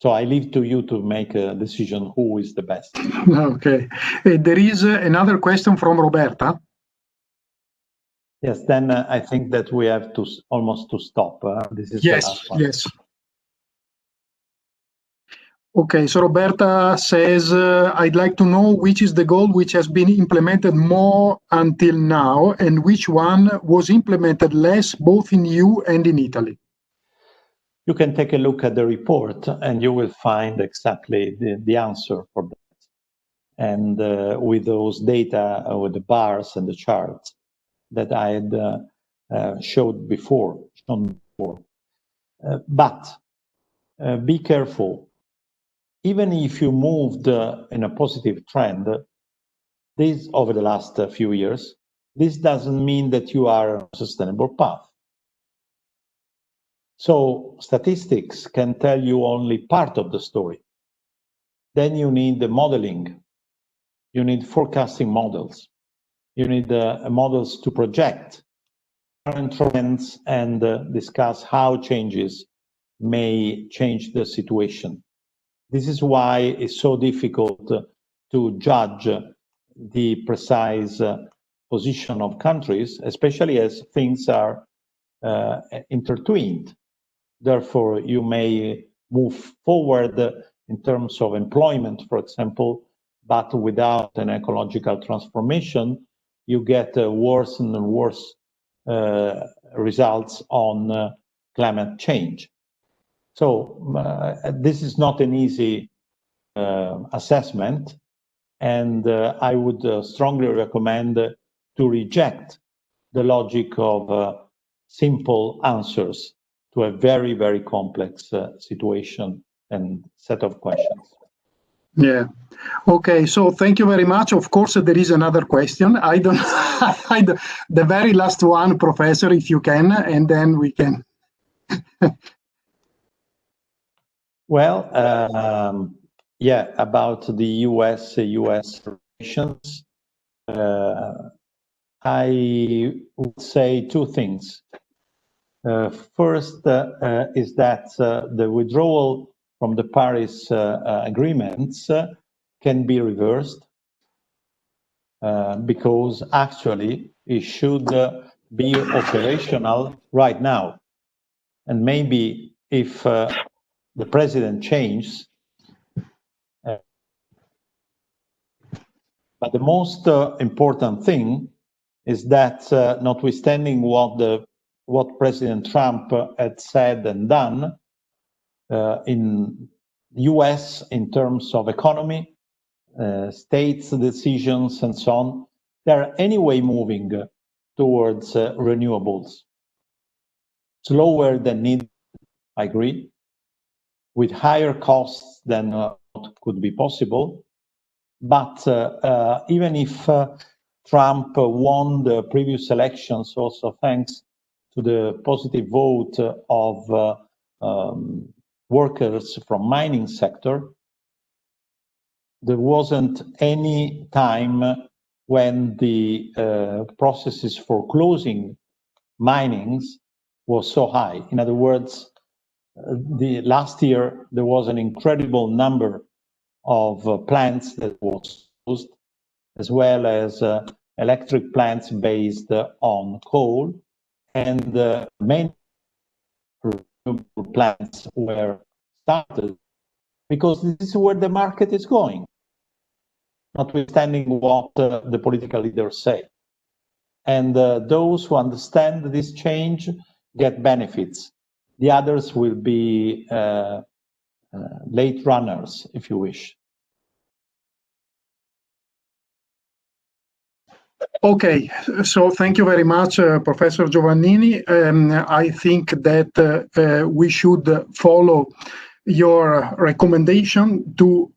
So I leave to you to make a decision who is the best. Okay. There is another question from Roberta. Yes, then I think that we have to almost to stop. This is the last one. Yes. Okay, so Roberta says, I'd like to know which is the goal which has been implemented more until now, and which one was implemented less, both in EU and in Italy. You can take a look at the report and you will find exactly the answer for that. And with those data, with the bars and the charts that I had shown before. But be careful. Even if you moved in a positive trend, this over the last few years, this doesn't mean that you are on a sustainable path. So statistics can tell you only part of the story. Then you need the modeling. You need forecasting models. You need models to project current trends and discuss how changes may change the situation. This is why it's so difficult to judge the precise position of countries, especially as things are intertwined. Therefore, you may move forward in terms of employment, for example, but without an ecological transformation, you get worse and worse results on climate change. So this is not an easy assessment, and I would strongly recommend to reject the logic of simple answers to a very, very complex situation and set of questions. Yeah. Okay. So thank you very much. Of course, there is another question. I don't. The very last one, Professor, if you can, and then we can. Well, yeah, about the US relations, I would say two things. First is that the withdrawal from the Paris agreements can be reversed because actually it should be operational right now. and maybe if the president changes. But the most important thing is that, notwithstanding what President Trump had said and done in US in terms of economy, states' decisions and so on, they're anyway moving towards renewables. Slower than needed, I agree, with higher costs than what could be possible. But even if Trump won the previous elections, also thanks to the positive vote of workers from mining sector, there wasn't any time when the processes for closing minings was so high. In other words, the last year there was an incredible number of plants that was closed, as well as electric plants based on coal, and many renewable plants were started because this is where the market is going, notwithstanding what the political leaders say. And those who understand this change get benefits. The others will be late runners, if you wish. Okay, so thank you very much, Professor Giovannini. I think that we should follow your recommendation to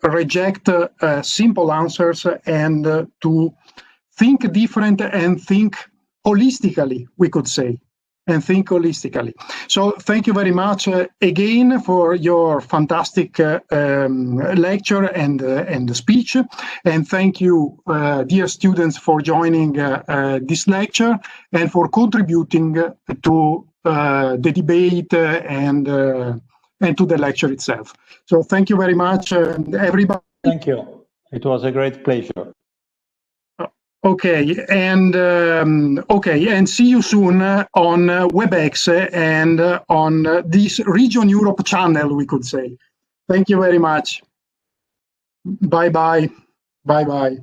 reject simple answers and to think different and think holistically, we could say, and think holistically. So thank you very much again for your fantastic lecture and speech. And thank you, dear students, for joining this lecture and for contributing to the debate and to the lecture itself. So thank you very much, everybody. Thank you. It was a great pleasure. Okay, and see you soon on WebEx and on this Region Europe channel, we could say. Thank you very much. Bye-bye. Bye-bye.